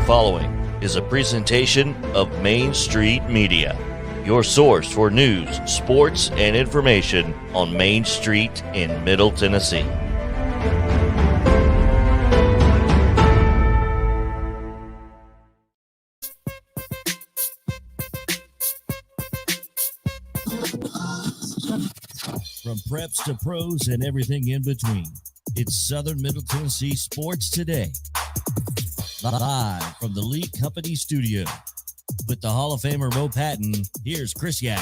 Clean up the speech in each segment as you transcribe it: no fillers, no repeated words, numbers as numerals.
following is a presentation of Main Street Media, your source for news, sports, and information on Main Street in Middle Tennessee. From preps to pros and everything in between, it's Southern Middle Tennessee Sports Today. Live from the Lee Company studio. With the Hall of Famer Mo Patton, here's Chris Yao.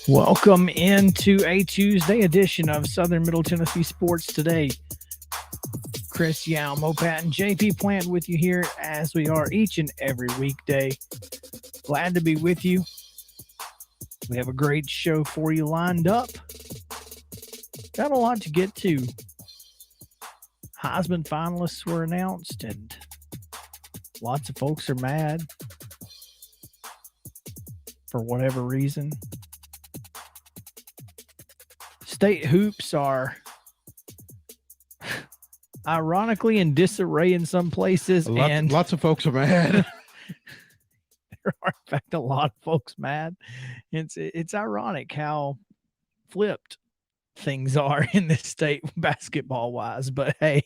Welcome into a Tuesday edition of Southern Middle Tennessee Sports Today. Chris Yao, Mo Patton, JP Plant with you here as we are each and every weekday. Glad to be with you. We have a great show for you lined up. Got a lot to get to. Heisman Finalists were announced, and lots of folks are mad for whatever reason. State hoops are ironically in disarray in some places. Lots of folks are mad. There are, in fact, a lot of folks mad. It's ironic how flipped things are in this state basketball wise, but hey,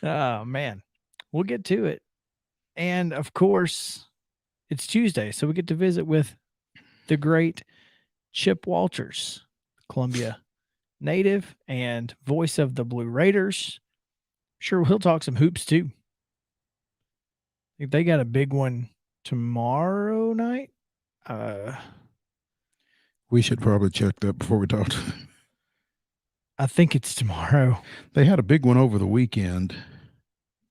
oh man, we'll get to it. And of course, it's Tuesday, so we get to visit with the great Chip Walters, Columbia native and voice of the Blue Raiders. Sure, he'll talk some hoops too. I think they got a big one tomorrow night. We should probably check that before we talk. I think it's tomorrow. They had a big one over the weekend.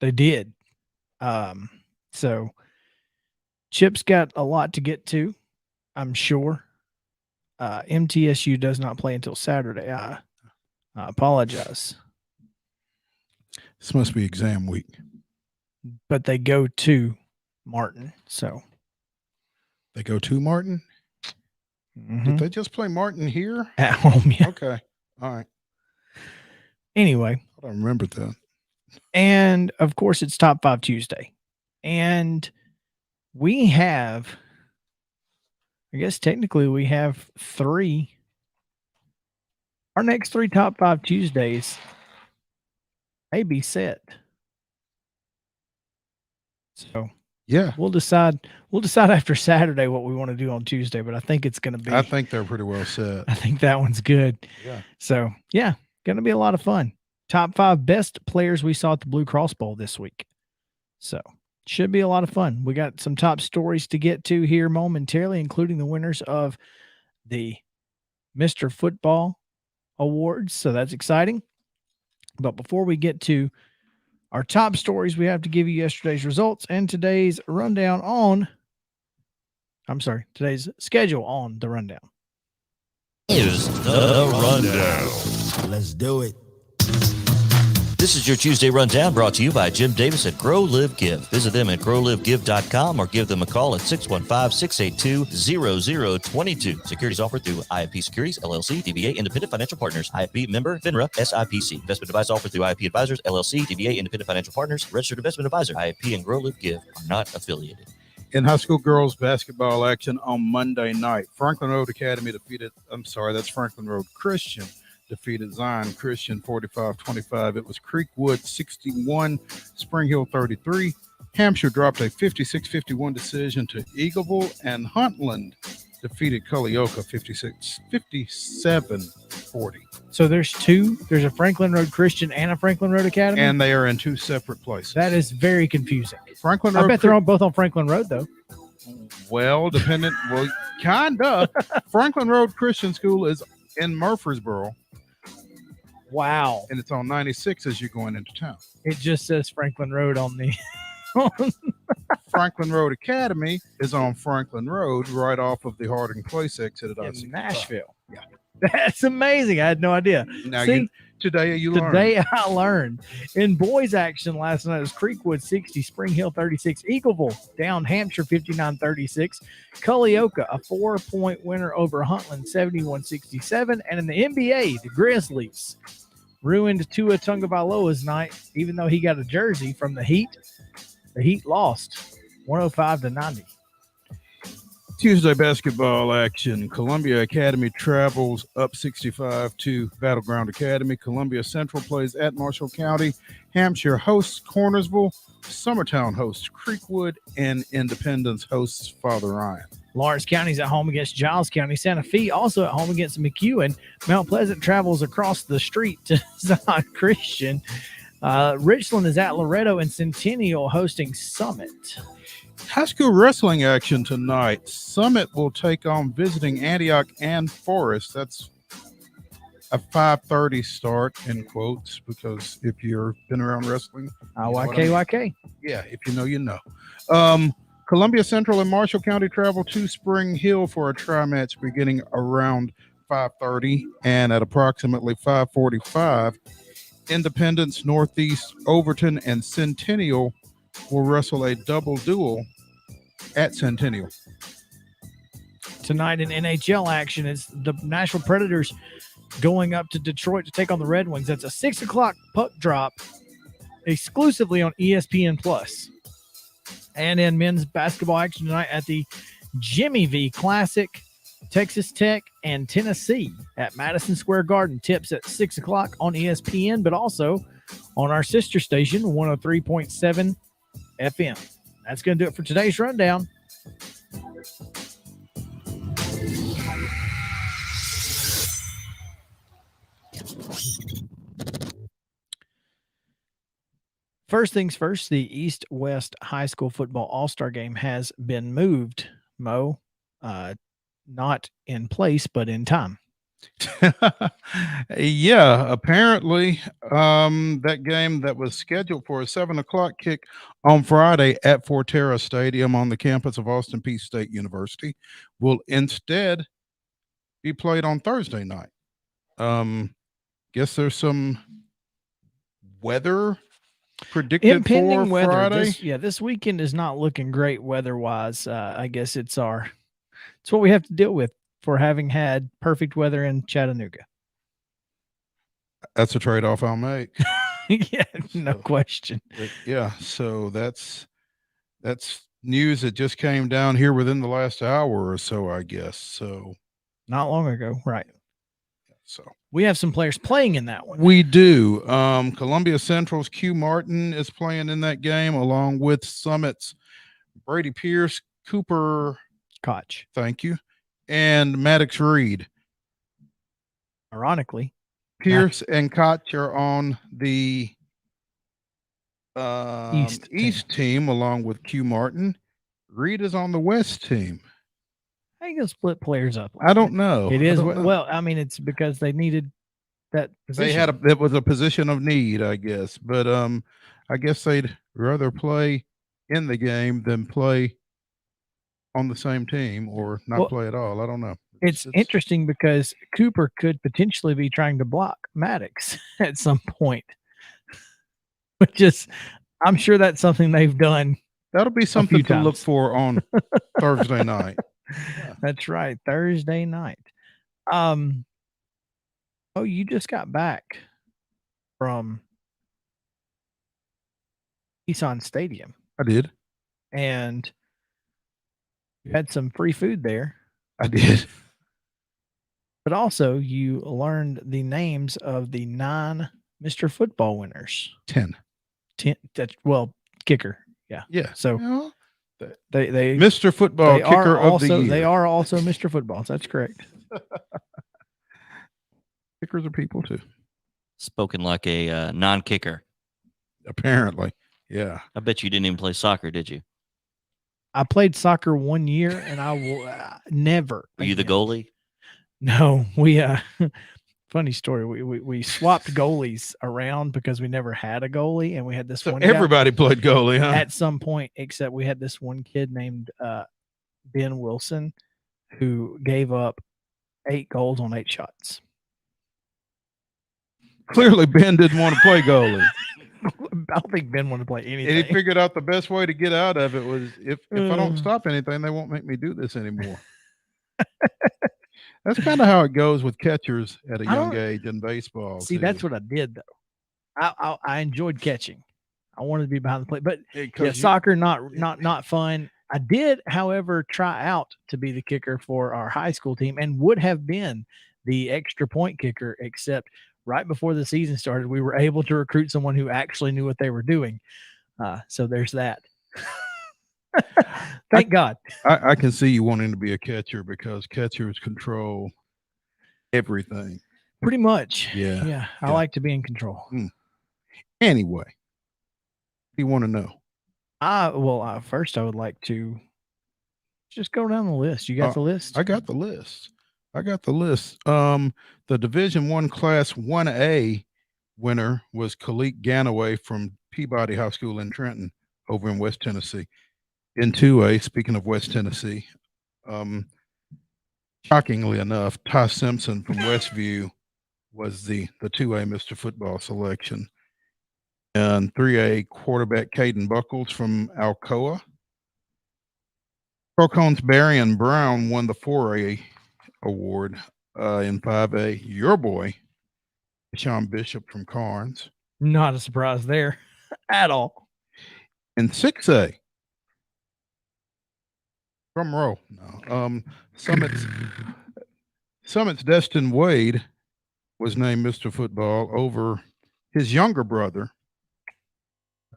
They did. So Chip's got a lot to get to, I'm sure. MTSU does not play until Saturday. I apologize. This must be exam week. But they go to Martin, so. They go to Martin? Mm-hmm. Did they just play Martin here? At home, yeah. Okay. All right. Anyway. I don't remember that. And, of course, it's Top 5 Tuesday. And we have, I guess technically we have three. Our next three Top 5 Tuesdays may be set. So yeah, we'll decide after Saturday what we want to do on Tuesday, but I think it's going to be. I think they're pretty well set. I think that one's good. Yeah. So yeah, going to be a lot of fun. Top 5 best players we saw at the Blue Cross Bowl this week. So should be a lot of fun. We got some top stories to get to here momentarily, including the winners of the Mr. Football Awards. So that's exciting. But before we get to our top stories, we have to give you yesterday's results and today's rundown on, today's schedule on the rundown. Here's the rundown. Let's do it. This is your Tuesday Rundown brought to you by Jim Davis at Grow Live Give. Visit them at growlivegive.com or give them a call at 615-682-0022. Securities offered through IFP Securities, LLC, DBA Independent Financial Partners, IFP member, FINRA, SIPC. Investment advice offered through IFP Advisors, LLC, DBA Independent Financial Partners, Registered Investment Advisor. IFP and Grow Live Give are not affiliated. In high school girls basketball action on Monday night, Franklin Road Christian defeated Zion Christian 45-25. It was Creekwood 61, Spring Hill 33. Hampshire dropped a 56-51 decision to Eagleville, and Huntland defeated Culleoka 57-40. So there's two. There's a Franklin Road Christian and a Franklin Road Academy. And they are in two separate places. That is very confusing. Franklin Road. I bet they're both on Franklin Road, though. Well, kind of. Franklin Road Christian School is in Murfreesboro. Wow. And it's on 96 as you're going into town. It just says Franklin Road on the... Franklin Road Academy is on Franklin Road right off of the Harding Place exit at in Nashville. Yeah. That's amazing. I had no idea. Now, See, today I learned. In boys action last night, it was Creekwood 60, Spring Hill 36, Eagleville down Hampshire 59-36, Culleoka a 4-point winner over Huntland 71-67, and in the NBA, the Grizzlies ruined Tua Tagovailoa's night, even though he got a jersey from the Heat. The Heat lost 105-90. Tuesday basketball action. Columbia Academy travels up 65 to Battleground Academy. Columbia Central plays at Marshall County. Hampshire hosts Cornersville. Summertown hosts Creekwood. And Independence hosts Father Ryan. Lawrence County's at home against Giles County. Santa Fe also at home against McEwen. Mount Pleasant travels across the street to Zion Christian. Richland is at Loretto, and Centennial hosting Summit. High school wrestling action tonight. Summit will take on visiting Antioch and Forest. That's a 5:30 start, in quotes, because if you've been around wrestling, YKYK. Yeah, if you know, you know. Columbia Central and Marshall County travel to Spring Hill for a tri-match beginning around 5:30, and at approximately 5:45, Independence, Northeast, Overton, and Centennial will wrestle a double duel at Centennial. Tonight in NHL action, it's the Nashville Predators going up to Detroit to take on the Red Wings. That's a 6 o'clock puck drop exclusively on ESPN Plus. And in men's basketball action tonight at the Jimmy V Classic, Texas Tech and Tennessee at Madison Square Garden. Tips at 6 o'clock on ESPN, but also on our sister station, 103.7 FM. That's going to do it for today's rundown. First things first, the East-West High School Football All-Star Game has been moved, Mo. Not in place, but in time. Yeah, apparently that game that was scheduled for a 7 o'clock kick on Friday at Forterra Stadium on the campus of Austin Peay State University will instead be played on Thursday night. Guess there's some weather predicted impending for weather. Friday. This weekend is not looking great weather-wise. I guess it's what we have to deal with for having had perfect weather in Chattanooga. That's a trade-off I'll make. Yeah, no question. Yeah, so that's news that just came down here within the last hour or so, I guess. So not long ago, right? So we have some players playing in that one. We do. Columbia Central's Q Martin is playing in that game, along with Summit's Brady Pierce, Cooper Koch. Thank you. And Maddox Reed. Ironically, Pierce and Koch are on the East team, along with Q Martin. Reed is on the West team. How you gonna split players up? I don't know. It is well. I mean, it's because they needed that position. It was a position of need, I guess. But I guess they'd rather play in the game than play on the same team or not play at all. I don't know. It's interesting because Cooper could potentially be trying to block Maddox at some point, which is, I'm sure that's something they've done. That'll be something to look for on Thursday night. Yeah. That's right. Thursday night. Oh, you just got back from Nissan Stadium. I did. And you had some free food there. I did. But also you learned the names of the 9 Mr. Football winners. 10. Kicker. Yeah. Yeah. So they Mr. Football kicker of the year. They are also Mr. Footballs. That's correct. Kickers are people too. Spoken like a non-kicker. Apparently. Yeah. I bet you didn't even play soccer, did you? I played soccer 1 year, and I will never. Were you the goalie? No, we funny story. We swapped goalies around because we never had a goalie, and we had this one. Everybody played goalie, huh? At some point, except we had this one kid named Ben Wilson, who gave up 8 goals on 8 shots. Clearly, Ben didn't want to play goalie. I don't think Ben wanted to play anything. And he figured out the best way to get out of it was if I don't stop anything, they won't make me do this anymore. That's kind of how it goes with catchers at a young age in baseball. See, that's what I did though. I enjoyed catching. I wanted to be behind the plate, but Because yeah, soccer not fun. I did, however, try out to be the kicker for our high school team and would have been the extra point kicker, except right before the season started, we were able to recruit someone who actually knew what they were doing. So there's that. Thank God. I can see you wanting to be a catcher because catchers control everything. Pretty much. Yeah. Yeah. I like to be in control. Anyway, what do you want to know? First I would like to just go down the list. You got the list? I got the list. The Division I Class 1A winner was Khalik Ganaway from Peabody High School in Trenton over in West Tennessee. In 2A, speaking of West Tennessee, shockingly enough, Ty Simpson from Westview was the 2A Mr. Football selection. And 3A quarterback Caden Buckles from Alcoa. Procone's Barry Brown won the 4A award. In 5A, your boy, Sean Bishop from Carnes. Not a surprise there at all. In 6A, drum roll. No, Summit's Destin Wade was named Mr. Football over his younger brother.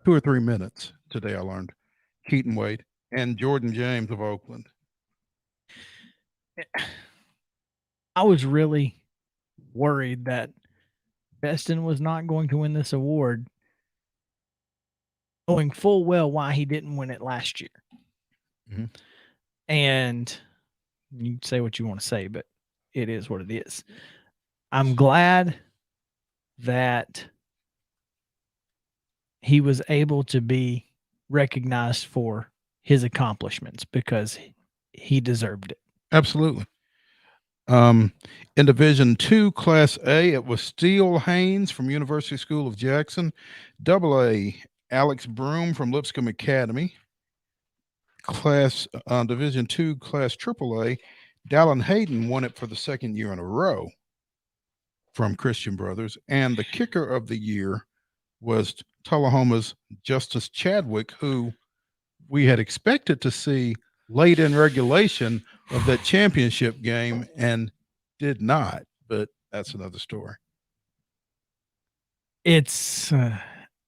2 or 3 minutes today, I learned. Keaton Wade and Jordan James of Oakland. I was really worried that Destin was not going to win this award, knowing full well why he didn't win it last year. Mm-hmm. And you say what you want to say, but it is what it is. I'm glad that he was able to be recognized for his accomplishments because he deserved it. Absolutely. In Division II, Class A, it was Steele Haynes from University School of Jackson. AA, Alex Broom from Lipscomb Academy. Division II, Class AAA, Dallin Hayden won it for the second year in a row from Christian Brothers. And the kicker of the year was Tullahoma's Justice Chadwick, who we had expected to see late in regulation of that championship game and did not, but that's another story. It's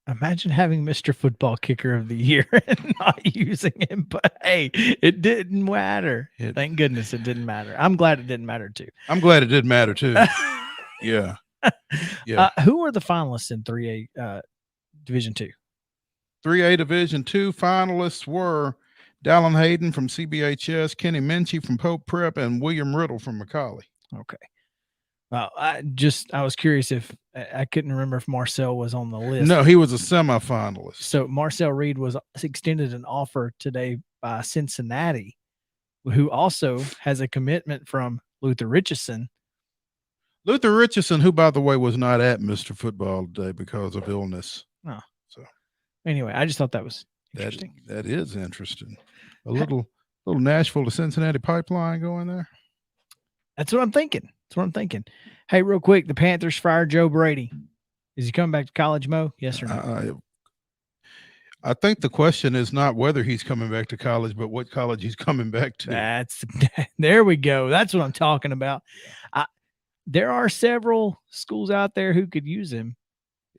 imagine having Mr. Football Kicker of the Year and not using him, but hey, it didn't matter. Thank goodness it didn't matter. I'm glad it didn't matter too. I'm glad it didn't matter too. Yeah. Who are the finalists in 3A Division II? 3A Division II finalists were Dallin Hayden from CBHS, Kenny Minchie from Pope Prep, and William Riddle from McCauley. Okay. I was curious if I couldn't remember if Marcel was on the list. No, he was a semifinalist. So Marcel Reed was extended an offer today by Cincinnati, who also has a commitment from Luther Richardson. Luther Richardson, who, by the way, was not at Mr. Football today because of illness. Oh. So anyway, I just thought that was interesting. That is interesting. A little Nashville to Cincinnati pipeline going there. That's what I'm thinking. Hey, real quick, the Panthers fired Joe Brady. Is he coming back to college, Mo? Yes or no? I think the question is not whether he's coming back to college, but what college he's coming back to. There we go. That's what I'm talking about. There are several schools out there who could use him.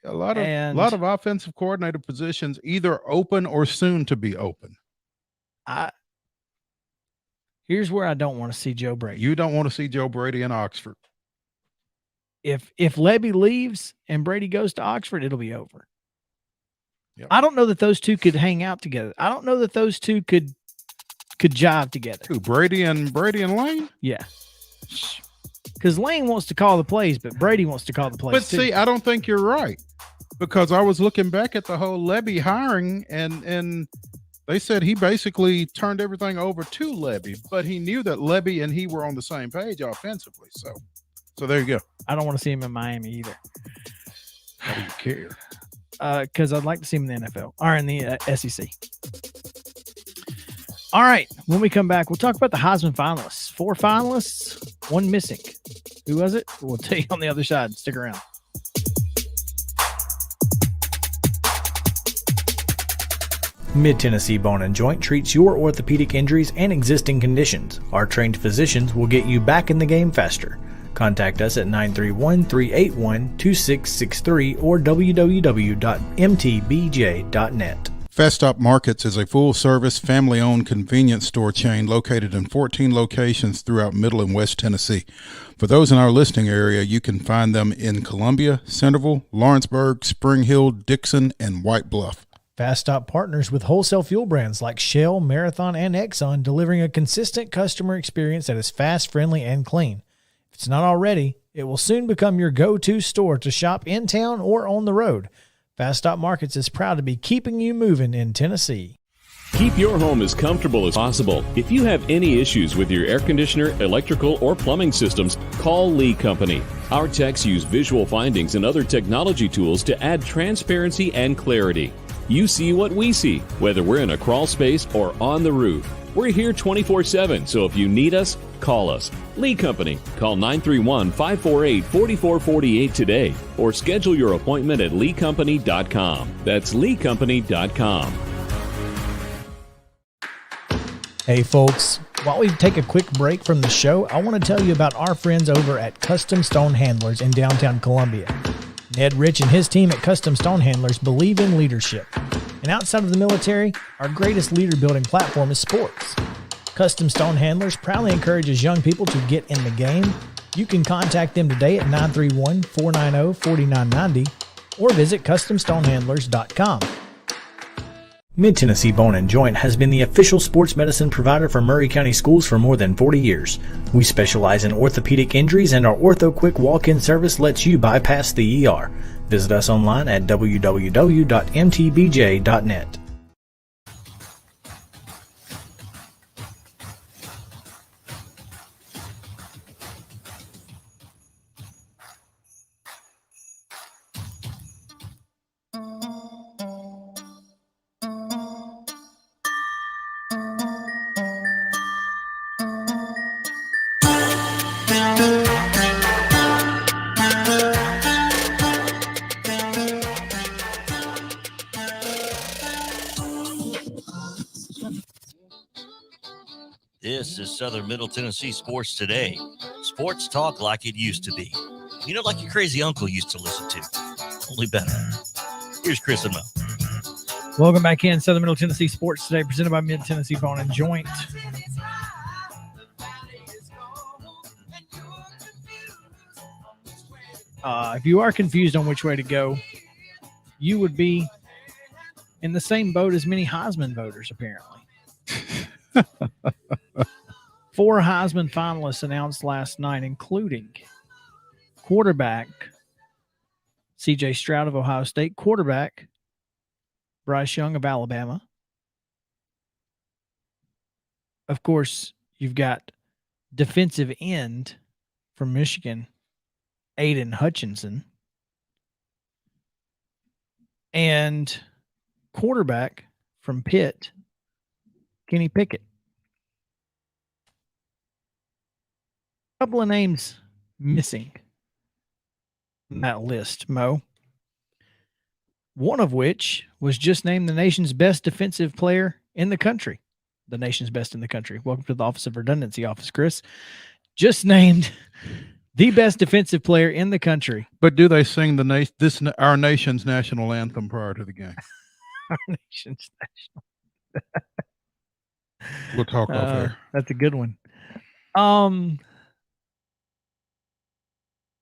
A lot of offensive coordinator positions either open or soon to be open. Here's where I don't want to see Joe Brady. You don't want to see Joe Brady in Oxford. If Lebby leaves and Brady goes to Oxford, it'll be over. Yep. I don't know that those two could hang out together. I don't know that those two could jive together. Who, Brady and Lane? Yeah. Because Lane wants to call the plays, but Brady wants to call the plays. But see, I don't think you're right. Because I was looking back at the whole Lebby hiring and they said he basically turned everything over to Lebby, but he knew that Lebby and he were on the same page offensively. So there you go. I don't want to see him in Miami either. How do you care? Because I'd like to see him in the NFL or in the SEC. All right. When we come back, we'll talk about the Heisman finalists. 4 finalists, 1 missing. Who was it? We'll tell you on the other side. Stick around. Mid-Tennessee Bone and Joint treats your orthopedic injuries and existing conditions. Our trained physicians will get you back in the game faster. Contact us at 931-381-2663 or www.mtbj.net. Fast Stop Markets is a full-service, family-owned convenience store chain located in 14 locations throughout Middle and West Tennessee. For those in our listening area, you can find them in Columbia, Centerville, Lawrenceburg, Spring Hill, Dixon, and White Bluff. Fast Stop partners with wholesale fuel brands like Shell, Marathon, and Exxon, delivering a consistent customer experience that is fast, friendly, and clean. If it's not already, it will soon become your go-to store to shop in town or on the road. Fast Stop Markets is proud to be keeping you moving in Tennessee. Keep your home as comfortable as possible. If you have any issues with your air conditioner, electrical, or plumbing systems, call Lee Company. Our techs use visual findings and other technology tools to add transparency and clarity. You see what we see, whether we're in a crawl space or on the roof. We're here 24/7, so if you need us, call us. Lee Company. Call 931-548-4448 today or schedule your appointment at leecompany.com. That's leecompany.com. Hey folks, while we take a quick break from the show, I want to tell you about our friends over at Custom Stone Handlers in downtown Columbia. Ned Rich and his team at Custom Stone Handlers believe in leadership. And outside of the military, our greatest leader building platform is sports. Custom Stone Handlers proudly encourages young people to get in the game. You can contact them today at 931-490-4990 or visit CustomStonehandlers.com. Mid-Tennessee Bone and Joint has been the official sports medicine provider for Murray County Schools for more than 40 years. We specialize in orthopedic injuries, and our Ortho Quick walk-in service lets you bypass the ER. Visit us online at www.mtbj.net. This is Southern Middle Tennessee Sports Today. Sports talk like it used to be. You know, like your crazy uncle used to listen to. Only better. Here's Chris and Mo. Welcome back in Southern Middle Tennessee Sports Today, presented by Mid-Tennessee Bone and Joint. If you are confused on which way to go, you would be in the same boat as many Heisman voters, apparently. 4 Heisman finalists announced last night, including quarterback C.J. Stroud of Ohio State, quarterback Bryce Young of Alabama. Of course, you've got defensive end from Michigan, Aiden Hutchinson, and quarterback from Pitt, Kenny Pickett. A couple of names missing in that list, Mo. One of which was just named the nation's best defensive player in the country. The nation's best in the country. Welcome to the Office of Redundancy Office, Chris. Just named the best defensive player in the country. But do they sing our nation's national anthem prior to the game? Our nation's national. We'll talk off air. That's a good one.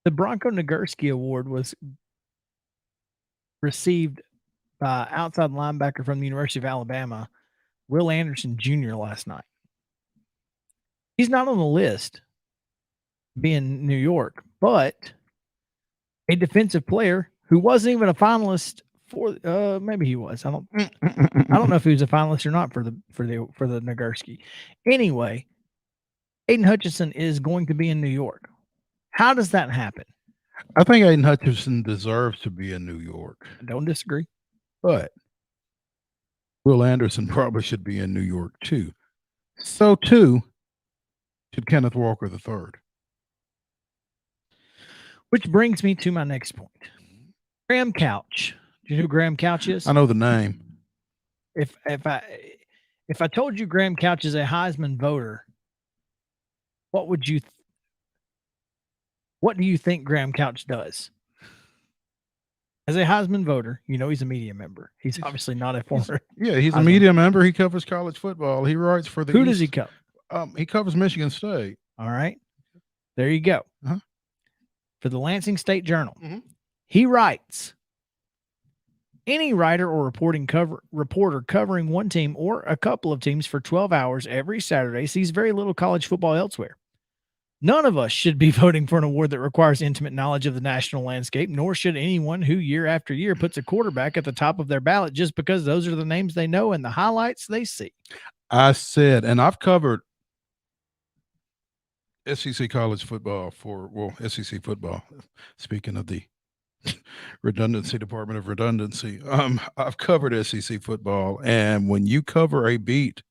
The Bronco Nagurski Award was received by outside linebacker from the University of Alabama, Will Anderson Jr. last night. He's not on the list, being New York, but a defensive player who wasn't even a finalist for. Maybe he was. I don't know if he was a finalist or not for the Nagurski. Anyway, Aiden Hutchinson is going to be in New York. How does that happen? I think Aiden Hutchinson deserves to be in New York. I don't disagree. But Will Anderson probably should be in New York too. So too should Kenneth Walker III. Which brings me to my next point. Graham Couch. Do you know who Graham Couch is? I know the name. If I told you Graham Couch is a Heisman voter, what would you? What do you think Graham Couch does? As a Heisman voter, you know he's a media member. He's obviously not a former. He's a Heisman. media member. He covers college football. He writes for the Who does he cover? He covers Michigan State. All right. There you go. Uh-huh. For the Lansing State Journal. Mhm. He writes, any writer or reporter covering one team or a couple of teams for 12 hours every Saturday sees very little college football elsewhere. None of us should be voting for an award that requires intimate knowledge of the national landscape, nor should anyone who year after year puts a quarterback at the top of their ballot just because those are the names they know and the highlights they see. I said, and I've covered SEC college football SEC football. Speaking of the Department of Redundancy, I've covered SEC football, and when you cover a beat,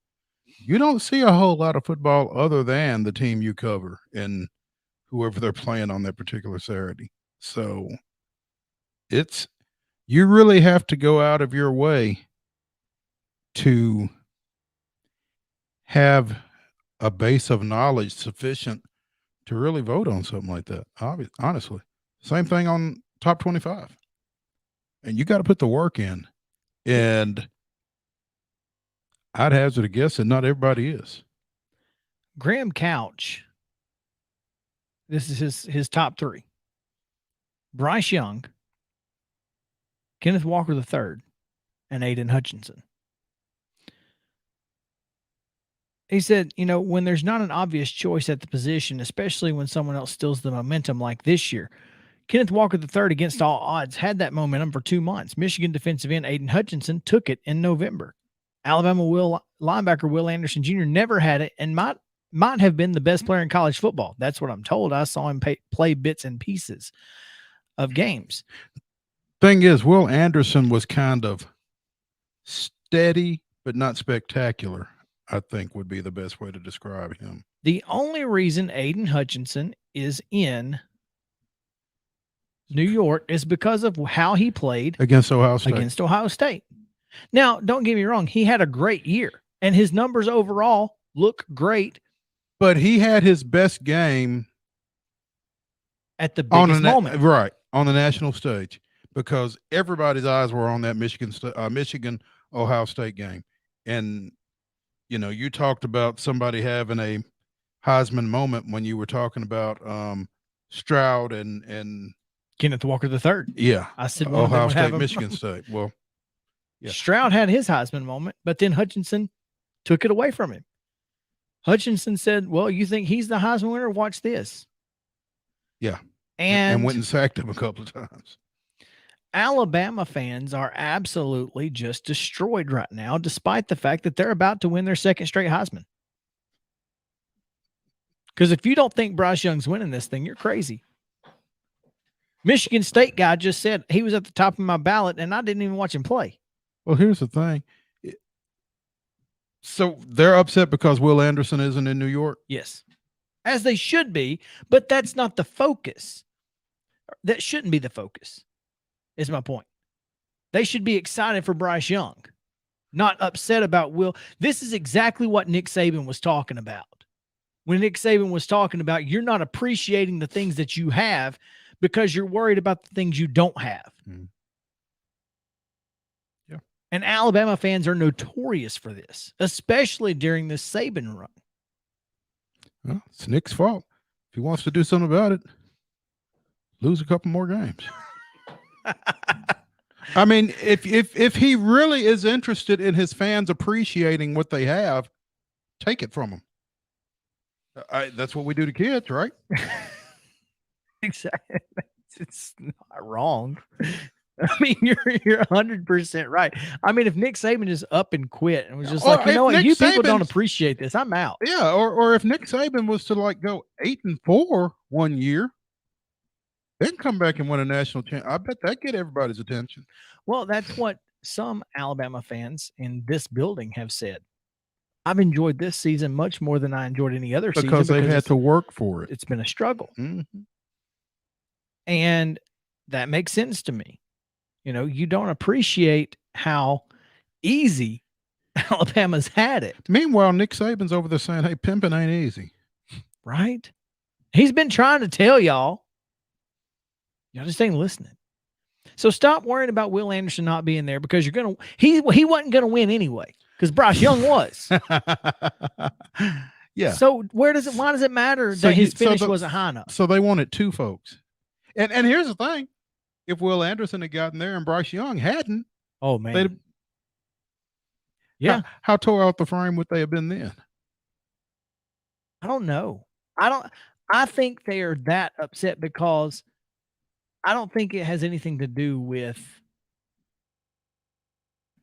you don't see a whole lot of football other than the team you cover and whoever they're playing on that particular Saturday. So you really have to go out of your way to have a base of knowledge sufficient to really vote on something like that. Honestly, same thing on top 25, and you got to put the work in. And I'd hazard a guess that not everybody is. Graham Couch, this is his top three. Bryce Young, Kenneth Walker III, and Aiden Hutchinson. He said, when there's not an obvious choice at the position, especially when someone else steals the momentum like this year, Kenneth Walker III, against all odds, had that momentum for 2 months. Michigan defensive end Aiden Hutchinson took it in November. Alabama linebacker Will Anderson Jr. never had it and might have been the best player in college football. That's what I'm told. I saw him play bits and pieces of games. Thing is, Will Anderson was kind of steady, but not spectacular, I think would be the best way to describe him. The only reason Aiden Hutchinson is in New York is because of how he played against Ohio State. Now, don't get me wrong. He had a great year, and his numbers overall look great. But he had his best game at the biggest moment. Right, on the national stage, because everybody's eyes were on that Michigan-Ohio State game. And, you talked about somebody having a Heisman moment when you were talking about Stroud and Kenneth Walker III. Yeah. I said Ohio State, Michigan State. Well, yeah. Stroud had his Heisman moment, but then Hutchinson took it away from him. Hutchinson said, well, you think he's the Heisman winner? Watch this. Yeah. And went and sacked him a couple of times. Alabama fans are absolutely just destroyed right now, despite the fact that they're about to win their second straight Heisman. Because if you don't think Bryce Young's winning this thing, you're crazy. Michigan State guy just said he was at the top of my ballot, and I didn't even watch him play. Well, here's the thing. So they're upset because Will Anderson isn't in New York? Yes, as they should be, but that's not the focus. That shouldn't be the focus, is my point. They should be excited for Bryce Young, not upset about Will. This is exactly what Nick Saban was talking about. When Nick Saban was talking about you're not appreciating the things that you have because you're worried about the things you don't have. Mm. Yeah. And Alabama fans are notorious for this, especially during this Saban run. Well, it's Nick's fault. If he wants to do something about it, lose a couple more games. I mean, if he really is interested in his fans appreciating what they have, take it from them. That's what we do to kids, right? Exactly. It's not wrong. I mean, you're 100% right. I mean, if Nick Saban just up and quit and was just like, you know what, you people don't appreciate this, I'm out. Yeah, or if Nick Saban was to go 8-4 one year, then come back and win a national championship, I bet that get everybody's attention. Well, that's what some Alabama fans in this building have said. I've enjoyed this season much more than I enjoyed any other season because they've had to work for it. It's been a struggle. Mm-hmm. And that makes sense to me. You don't appreciate how easy Alabama's had it, Meanwhile, Nick Saban's over there saying, hey, pimping ain't easy. right? He's been trying to tell y'all. Y'all just ain't listening. So stop worrying about Will Anderson not being there because you're gonna. He wasn't gonna win anyway because Bryce Young was. Yeah. So why does it matter that his finish wasn't high enough? So they wanted two folks. And here's the thing: if Will Anderson had gotten there and Bryce Young hadn't, Oh man, yeah. How tore out the frame would they have been then? I don't know. I think they are that upset because I don't think it has anything to do with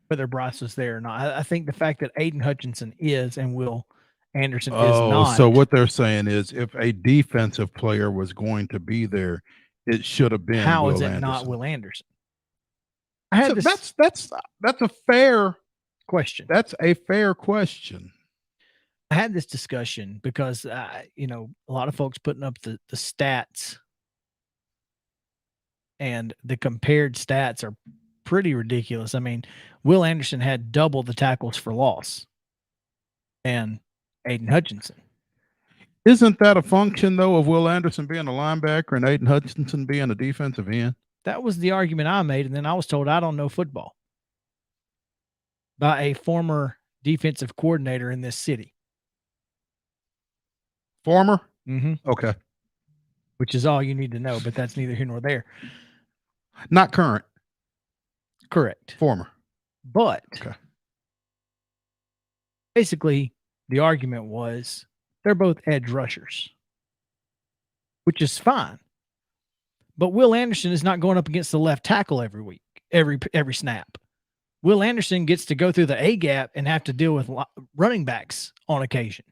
whether Bryce was there or not. I think the fact that Aiden Hutchinson is and Will Anderson is not. So what they're saying is if a defensive player was going to be there, it should have been How Will is it Anderson. not Will Anderson? I had That's a fair question. That's a fair question. I had this discussion because a lot of folks putting up the stats, and the compared stats are pretty ridiculous. I mean, Will Anderson had double the tackles for loss and Aiden Hutchinson. Isn't that a function, though, of Will Anderson being a linebacker and Aiden Hutchinson being a defensive end? That was the argument I made, and then I was told I don't know football by a former defensive coordinator in this city. Former? Mm-hmm. Okay. Which is all you need to know, but that's neither here nor there. Not current. Correct. Former. But okay. Basically, the argument was they're both edge rushers, which is fine. But Will Anderson is not going up against the left tackle every week, every snap. Will Anderson gets to go through the A gap and have to deal with running backs on occasion.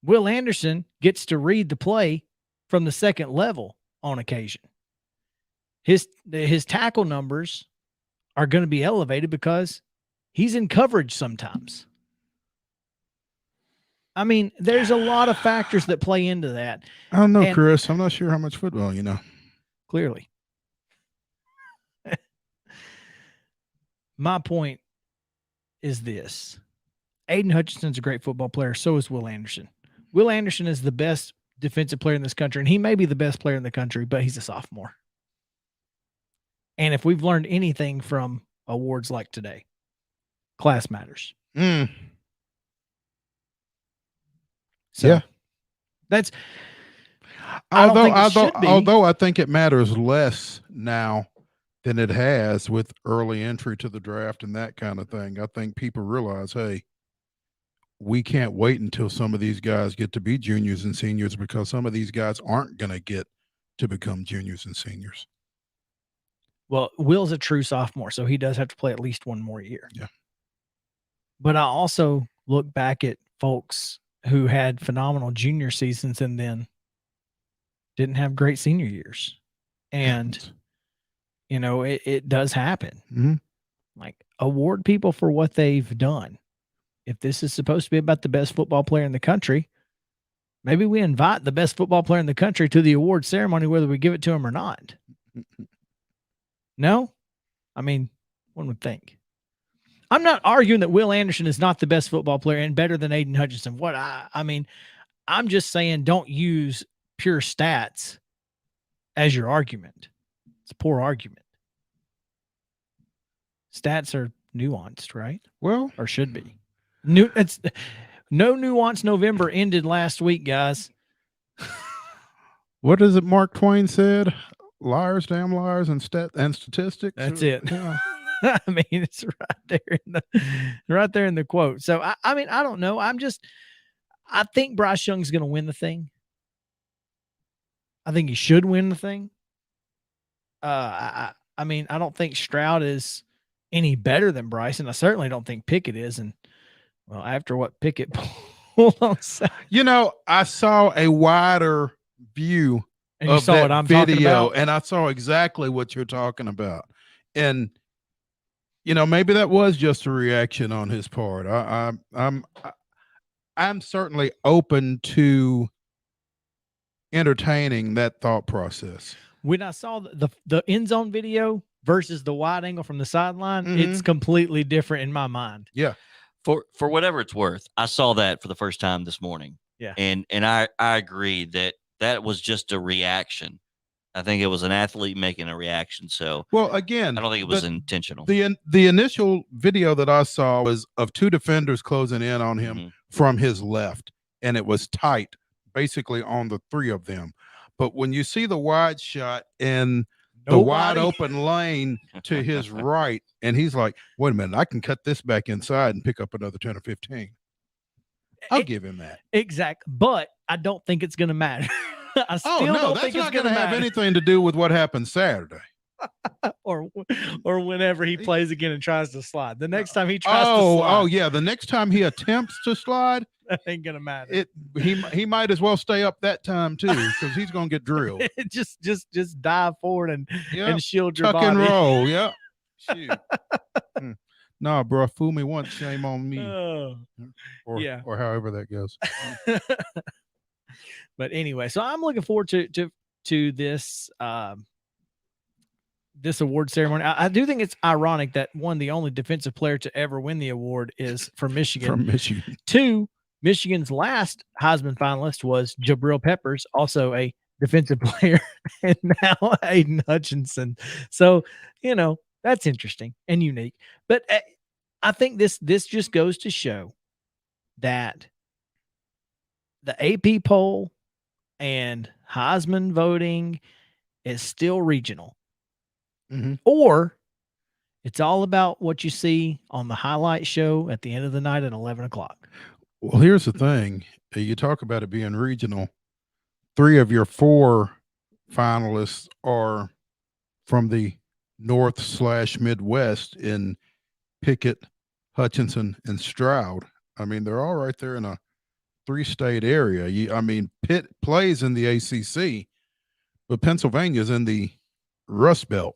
Will Anderson gets to read the play from the second level on occasion. His tackle numbers are going to be elevated because he's in coverage sometimes. I mean, there's a lot of factors that play into that. I don't know, Chris. I'm not sure how much football you know. Clearly. My point is this. Aiden Hutchinson's a great football player. So is Will Anderson. Will Anderson is the best defensive player in this country, and he may be the best player in the country, but he's a sophomore. And if we've learned anything from awards like today, class matters. So yeah. That's although I think it matters less now than it has with early entry to the draft and that kind of thing. I think people realize, hey, we can't wait until some of these guys get to be juniors and seniors because some of these guys aren't going to get to become juniors and seniors. Well, Will's a true sophomore, so he does have to play at least one more year. Yeah. But I also look back at folks who had phenomenal junior seasons and then didn't have great senior years. And, it does happen. Mm-hmm. Like, award people for what they've done. If this is supposed to be about the best football player in the country, maybe we invite the best football player in the country to the award ceremony, whether we give it to him or not. No? I mean, one would think. I'm not arguing that Will Anderson is not the best football player and better than Aiden Hutchinson. I'm just saying don't use pure stats as your argument. It's a poor argument. Stats are nuanced, right? Well, or should be. It's no nuance. November ended last week, guys. What is it Mark Twain said? Liars, damn liars, and statistics. That's it. Yeah. I mean, it's right there in the quote. So I mean, I don't know. I think Bryce Young's going to win the thing. I think he should win the thing. I mean, I don't think Stroud is any better than Bryce, and I certainly don't think Pickett is. And well, after what Pickett pulled on Saturday, I saw a wider view and you of saw that what I'm video, talking about, and I saw exactly what you're talking about. And maybe that was just a reaction on his part. I'm certainly open to entertaining that thought process. When I saw the end zone video versus the wide angle from the sideline, it's completely different in my mind. Yeah. For whatever it's worth, I saw that for the first time this morning. Yeah. And I agree that was just a reaction. I think it was an athlete making a reaction. So, well, again, I don't think it was intentional. The initial video that I saw was of two defenders closing in on him from his left, and it was tight, basically on the three of them. But when you see the wide shot and the wide open lane to his right, and he's like, wait a minute, I can cut this back inside and pick up another 10 or 15. I'll give him that. Exactly. But I don't think it's going to matter. I still don't think it's going to have anything to do with what happened Saturday. or whenever he plays again and tries to slide. The next time he tries to slide. Oh, yeah. The next time he attempts to slide, that ain't going to matter. He might as well stay up that time, too, because he's going to get drilled. just dive forward and shield your tuck body. And roll. Yeah. Shoot. Nah, bro, fool me once, shame on me. Or however that goes. But anyway, so I'm looking forward to this this award ceremony. I do think it's ironic that the only defensive player to ever win the award is from Michigan. From Michigan. 2, Michigan's last Heisman finalist was Jabril Peppers, also a defensive player, and now Aiden Hutchinson. So, that's interesting and unique. But I think this just goes to show that the AP poll and Heisman voting is still regional. Or it's all about what you see on the highlight show at the end of the night at 11 o'clock. Well, here's the thing. You talk about it being regional. 3 of your 4 finalists are from the North/Midwest in Pickett, Hutchinson, and Stroud. I mean, they're all right there in a 3-state area. Pitt plays in the ACC, but Pennsylvania's in the Rust Belt.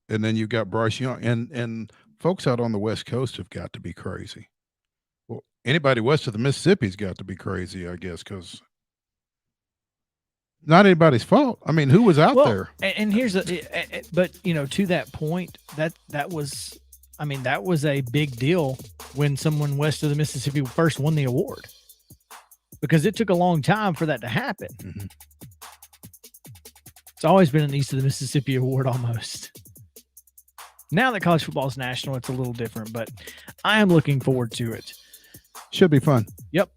And then you've got Bryce Young. And folks out on the West Coast have got to be crazy. Well, anybody west of the Mississippi's got to be crazy, I guess, because not anybody's fault. I mean, who was out there? And here's but to that point, that was a big deal when someone west of the Mississippi first won the award, because it took a long time for that to happen. It's always been an east of the Mississippi award almost. Now that college football is national, it's a little different, but I am looking forward to it. Should be fun. Yep.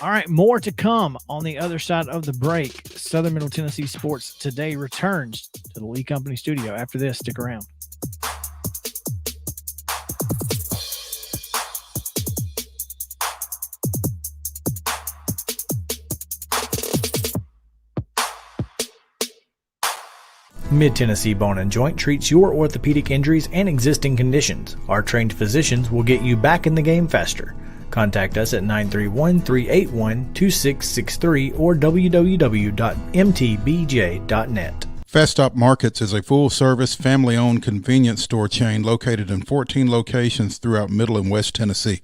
All right, more to come on the other side of the break. Southern Middle Tennessee Sports Today returns to the Lee Company studio. After this, stick around. Mid-Tennessee Bone & Joint treats your orthopedic injuries and existing conditions. Our trained physicians will get you back in the game faster. Contact us at 931-381-2663 or www.mtbj.net. Fast Stop Markets is a full-service, family-owned convenience store chain located in 14 locations throughout Middle and West Tennessee.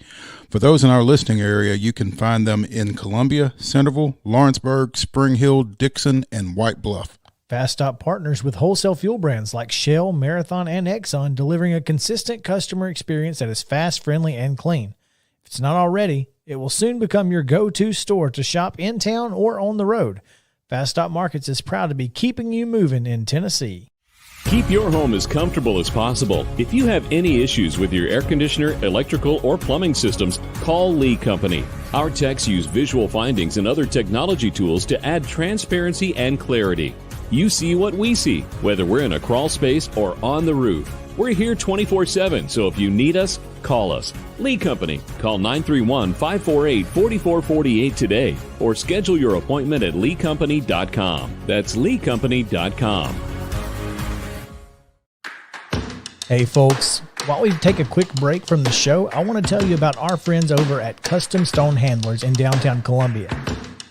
For those in our listening area, you can find them in Columbia, Centerville, Lawrenceburg, Spring Hill, Dixon, and White Bluff. Fast Stop partners with wholesale fuel brands like Shell, Marathon, and Exxon, delivering a consistent customer experience that is fast, friendly, and clean. If it's not already, it will soon become your go-to store to shop in town or on the road. Fast Stop Markets is proud to be keeping you moving in Tennessee. Keep your home as comfortable as possible. If you have any issues with your air conditioner, electrical, or plumbing systems, call Lee Company. Our techs use visual findings and other technology tools to add transparency and clarity. You see what we see, whether we're in a crawl space or on the roof. We're here 24/7, so if you need us, call us. Lee Company. Call 931-548-4448 today or schedule your appointment at leecompany.com. That's leecompany.com. Hey folks, while we take a quick break from the show, I want to tell you about our friends over at Custom Stone Handlers in downtown Columbia.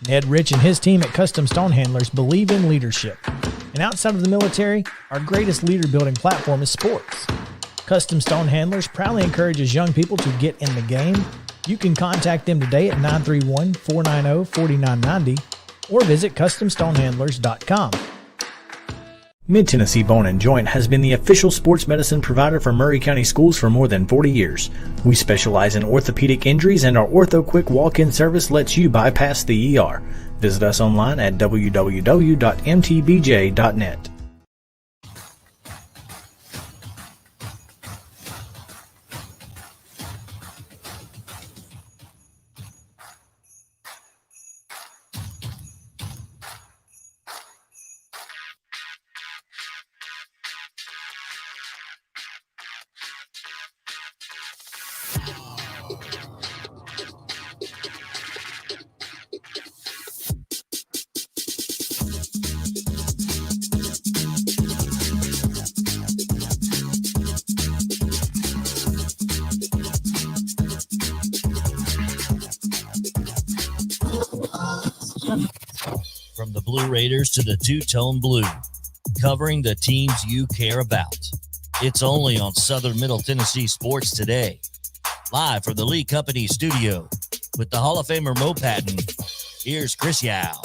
Ned Rich and his team at Custom Stone Handlers believe in leadership. And outside of the military, our greatest leader building platform is sports. Custom Stone Handlers proudly encourages young people to get in the game. You can contact them today at 931-490-4990 or visit CustomStonehandlers.com. Mid-Tennessee Bone and Joint has been the official sports medicine provider for Maury County Schools for more than 40 years. We specialize in orthopedic injuries, and our Ortho Quick walk-in service lets you bypass the ER. Visit us online at www.mtbj.net. From the Blue Raiders to the two-tone blue, covering the teams you care about. It's only on Southern Middle Tennessee Sports Today. Live from the Lee Company studio with the Hall of Famer Mo Patton, here's Chris Yao.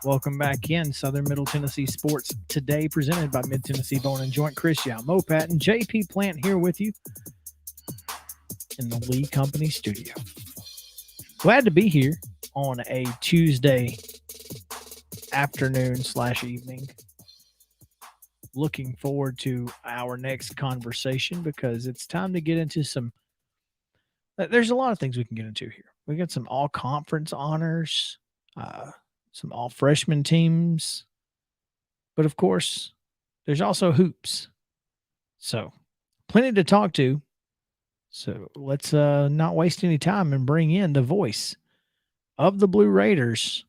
Welcome back in Southern Middle Tennessee Sports Today, presented by Mid-Tennessee Bone and Joint. Chris Yao, Mo Patton, JP Plant here with you in the Lee Company studio. Glad to be here on a Tuesday afternoon/evening. Looking forward to our next conversation because it's time to get into there's a lot of things we can get into here. We got some all-conference honors, some all-freshman teams, but of course, there's also hoops. So, plenty to talk to. So, let's not waste any time and bring in the voice of the Blue Raiders,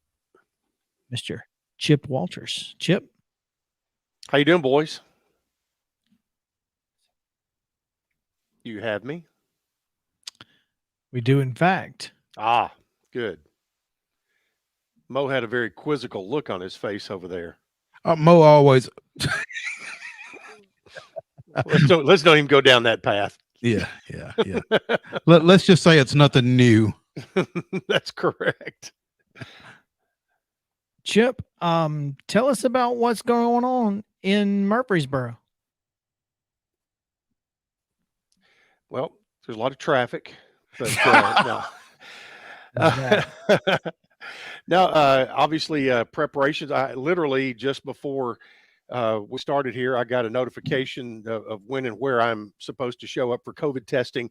Mr. Chip Walters. Chip. How you doing, boys? You have me? We do, in fact. Ah, good. Mo had a very quizzical look on his face over there. Mo always. Let's don't even go down that path. Yeah. Let's just say it's nothing new. That's correct. Chip, tell us about what's going on in Murfreesboro. Well, there's a lot of traffic, but no. Obviously, preparations. I literally just before we started here, I got a notification of when and where I'm supposed to show up for COVID testing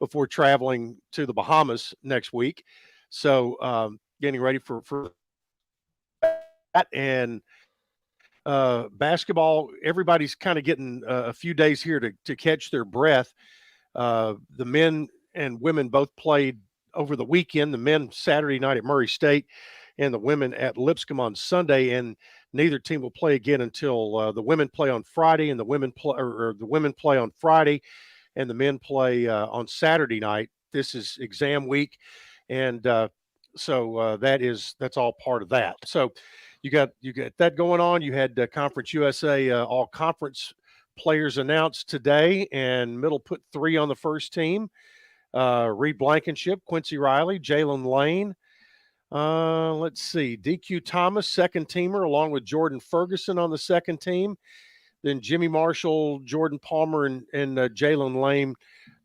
before traveling to the Bahamas next week. So, getting ready for that, and basketball. Everybody's kind of getting a few days here to catch their breath. The men and women both played over the weekend. The men Saturday night at Murray State, and the women at Lipscomb on Sunday. And neither team will play again until the women play on Friday, and the women play on Friday, and the men play on Saturday night. This is exam week, and so that's all part of that. So you got that going on. You had Conference USA all conference players announced today, and Middle put 3 on the first team. Reed Blankenship, Quincy Riley, Jalen Lane. Let's see, DQ Thomas, second teamer, along with Jordan Ferguson on the second team. Then Jimmy Marshall, Jordan Palmer, and Jalen Lane.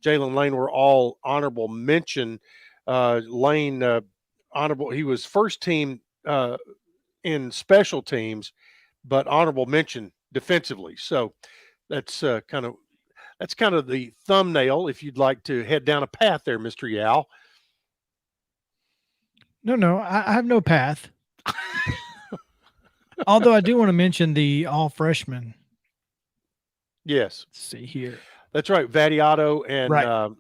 Jalen Lane were all honorable mention. Lane honorable. He was first team in special teams, but honorable mention defensively. So that's kind of the thumbnail. If you'd like to head down a path there, Mr. Yao. No, I have no path. Although I do want to mention the all freshmen. Yes. Let's see here. That's right. Vadiato and right.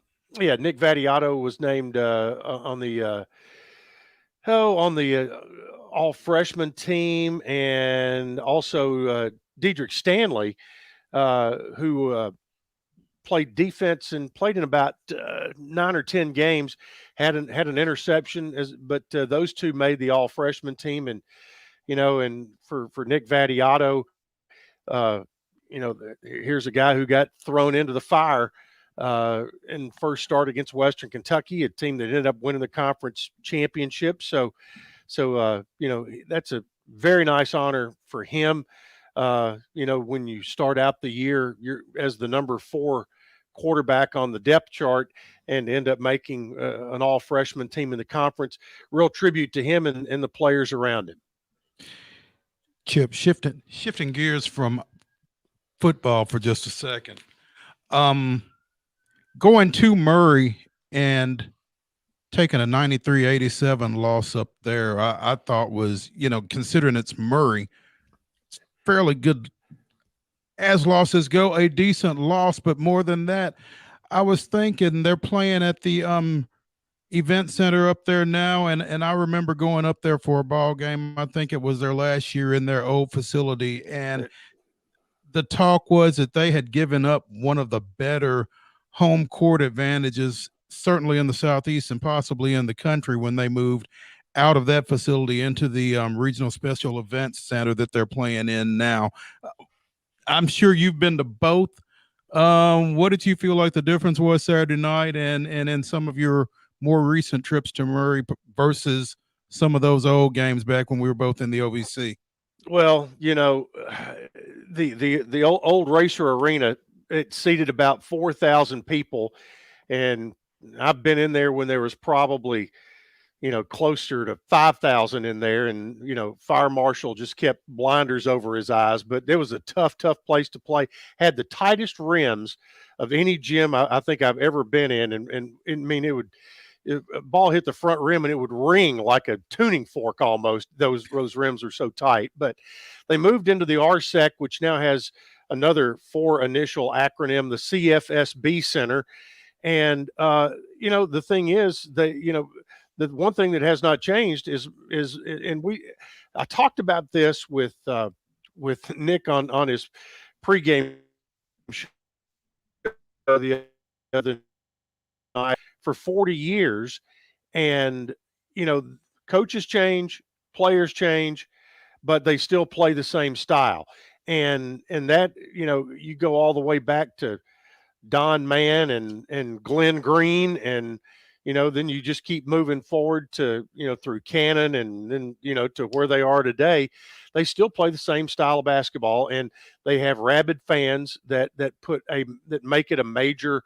Nick Vadiato was named on the all freshman team, and also Dedrick Stanley, who played defense and played in about 9 or 10 games, had an interception, but those two made the all freshman team. And and for Nick Vadiato, here's a guy who got thrown into the fire in first start against Western Kentucky, a team that ended up winning the conference championship. So that's a very nice honor for him. When you start out the year, you're as the number 4 quarterback on the depth chart and end up making an all freshman team in the conference. Real tribute to him and the players around him. Chip, shifting gears from football for just a second. Going to Murray and taking a 93-87 loss up there, I thought was, considering it's Murray, fairly good as losses go, a decent loss. But more than that, I was thinking they're playing at the event center up there now, and I remember going up there for a ball game. I think it was their last year in their old facility, and the talk was that they had given up one of the better home court advantages, certainly in the Southeast and possibly in the country, when they moved out of that facility into the regional special events center that they're playing in now. I'm sure you've been to both. What did you feel like the difference was Saturday night and in some of your more recent trips to Murray versus some of those old games back when we were both in the OVC? Well, the old Racer Arena, it seated about 4,000 people, and I've been in there when there was probably closer to 5,000 in there, and fire marshal just kept blinders over his eyes. But it was a tough place to play. Had the tightest rims of any gym I think I've ever been in, and I mean a ball hit the front rim and it would ring like a tuning fork almost. Those rims are so tight. But they moved into the RSEC, which now has another 4 initial acronym, the CFSB Center. And the thing is, the one thing that has not changed is I talked about this with Nick on his pregame show the other night. For 40 years, and coaches change, players change, but they still play the same style. And that you go all the way back to Don Mann and Glenn Green, and then you just keep moving forward to through Cannon, and then to where they are today. They still play the same style of basketball, and they have rabid fans that make it a major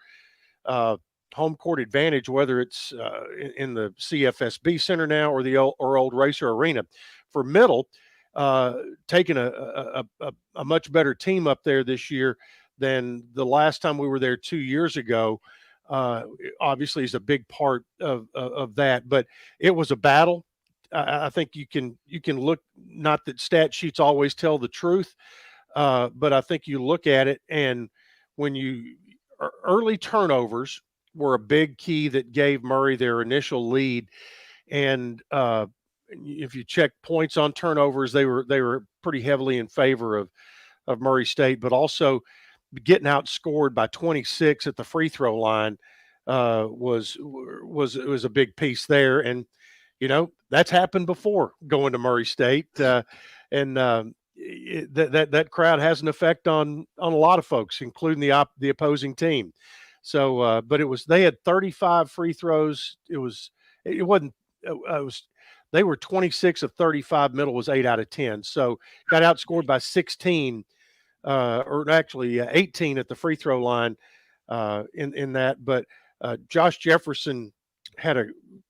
home court advantage, whether it's in the CFSB Center now or the old Racer Arena. For Middle, taking a much better team up there this year than the last time we were there 2 years ago. Obviously is a big part of that, but it was a battle. I think you can look, not that stat sheets always tell the truth, but I think you look at it, and when early turnovers were a big key that gave Murray their initial lead. And if you check points on turnovers, they were pretty heavily in favor of Murray State, but also getting outscored by 26 at the free throw line was a big piece there. And that's happened before going to Murray State, and that crowd has an effect on a lot of folks, including the opposing team. So, but they had 35 free throws. They were 26 of 35. Middle was 8 out of 10. So got outscored by 16, or actually 18 at the free throw line in that. But Josh Jefferson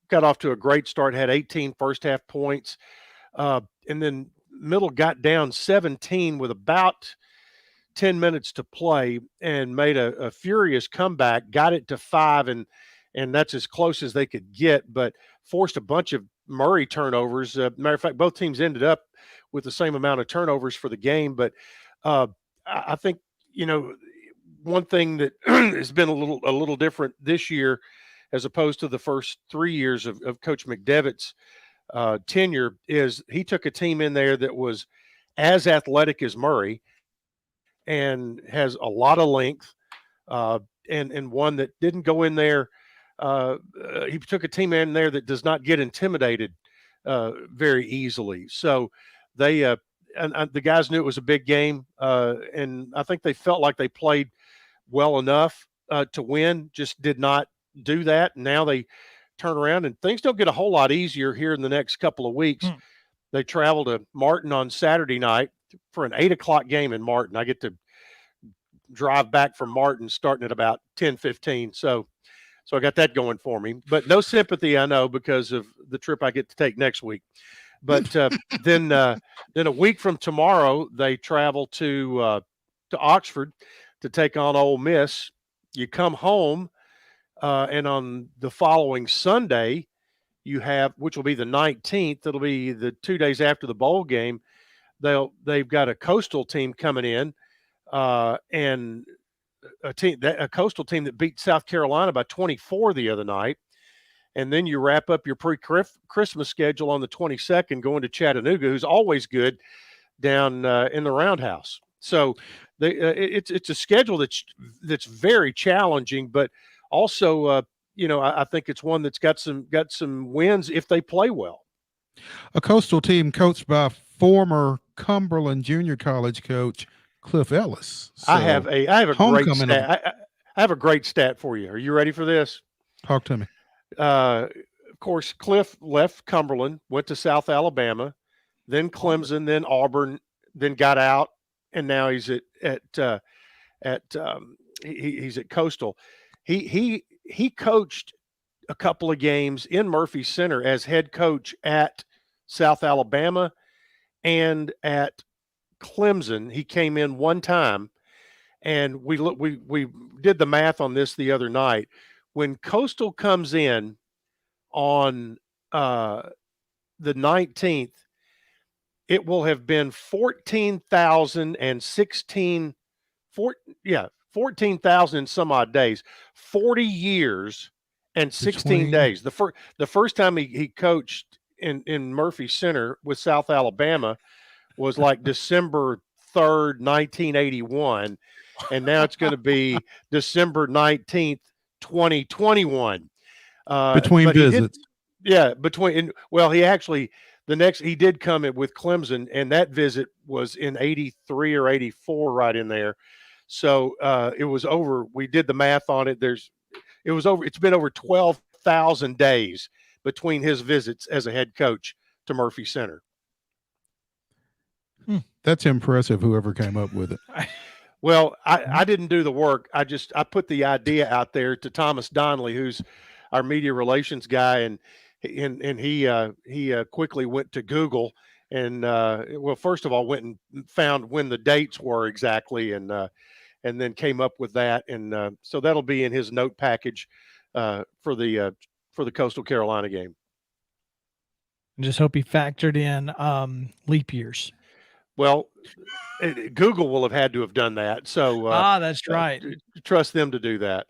got off to a great start, had 18 first half points. And then Middle got down 17 with about 10 minutes to play and made a furious comeback, got it to 5, and that's as close as they could get, but forced a bunch of Murray turnovers. Matter of fact, both teams ended up with the same amount of turnovers for the game. But I think, one thing that has been a little different this year as opposed to the first 3 years of Coach McDevitt's tenure is he took a team in there that was as athletic as Murray and has a lot of length, and one that didn't go in there. He took a team in there that does not get intimidated very easily. So they and the guys knew it was a big game, and I think they felt like they played well enough to win, just did not do that. Now they turn around, and things don't get a whole lot easier here in the next couple of weeks. They travel to Martin on Saturday night for an 8 o'clock game in Martin. I get to drive back from Martin starting at about 10:15. So I got that going for me, but no sympathy, I know, because of the trip I get to take next week. But then a week from tomorrow, they travel to Oxford to take on Ole Miss. You come home, and on the following Sunday, you have, which will be the 19th. It'll be the 2 days after the bowl game. They've got a Coastal team coming in, and a Coastal team that beat South Carolina by 24 the other night. And then you wrap up your pre-Christmas schedule on the 22nd, going to Chattanooga, who's always good down in the Roundhouse. So it's a schedule that's very challenging, but also I think it's one that's got some wins if they play well. A Coastal team coached by former Cumberland Junior College coach Cliff Ellis. So I have a great stat. I have a great stat for you. Are you ready for this? Talk to me. Of course, Cliff left Cumberland, went to South Alabama, then Clemson, then Auburn, then got out, and now he's he's at Coastal. He coached a couple of games in Murphy Center as head coach at South Alabama and at Clemson. He came in one time, and we did the math on this the other night. When Coastal comes in on the 19th, it will have been 14,000 and some odd days, 40 years and 16 days. The first time he coached in Murphy Center with South Alabama was like December 3rd, 1981. And now it's going to be December 19th, 2021. Between visits. He did come in with Clemson, and that visit was in 83 or 84, right in there. So it was over. We did the math on it. It's been over 12,000 days between his visits as a head coach to Murphy Center. That's impressive, whoever came up with it. Well, I didn't do the work. I put the idea out there to Thomas Donnelly, who's our media relations guy, and he quickly went to Google and first of all went and found when the dates were exactly, and then came up with that, and so that'll be in his note package for the Coastal Carolina game. Just hope he factored in leap years. Well, Google will have had to have done that. So that's right. Trust them to do that.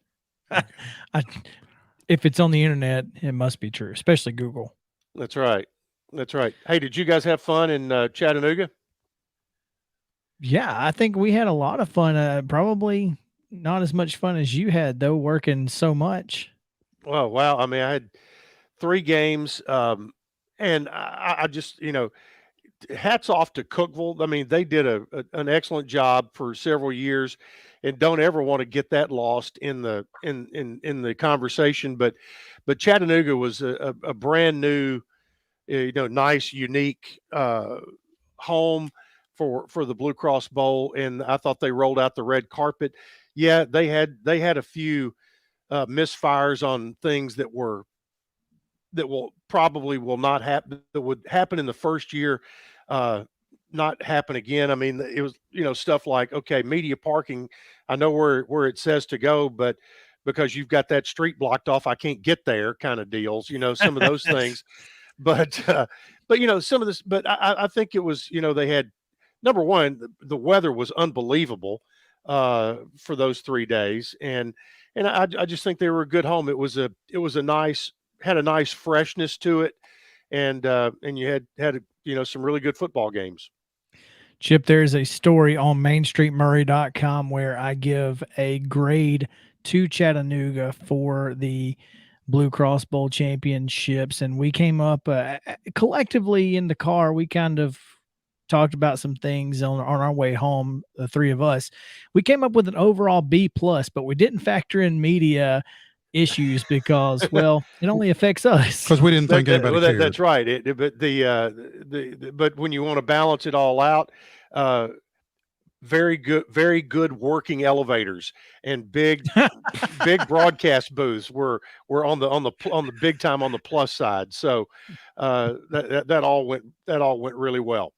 If it's on the internet, it must be true, especially Google. That's right. Hey, did you guys have fun in Chattanooga? Yeah, I think we had a lot of fun. Probably not as much fun as you had, though, working so much. Oh, wow. I mean, I had 3 games, and I just, hats off to Cookeville. I mean, they did an excellent job for several years, and don't ever want to get that lost in the conversation. But Chattanooga was a brand new, nice, unique home for the Blue Cross Bowl, and I thought they rolled out the red carpet. Yeah, they had a few misfires on things that will not happen, that would happen in the first year, not happen again. I mean, it was, stuff like, okay, media parking, I know where it says to go, but because you've got that street blocked off, I can't get there kind of deals, some of those things. But some of this, but I think it was, they had, number one, the weather was unbelievable for those 3 days. And I just think they were a good home. It was a nice, had a nice freshness to it. And you had some really good football games. Chip, there's a story on mainstreetmurray.com where I give a grade to Chattanooga for the Blue Cross Bowl championships. And we came up collectively in the car. We kind of talked about some things on our way home, the 3 of us. We came up with an overall B+, but we didn't factor in media issues because, well, it only affects us. Because we didn't think anybody cared. That's right. But when you want to balance it all out, very good working elevators and big broadcast booths were on the big time on the plus side. So that all went really well.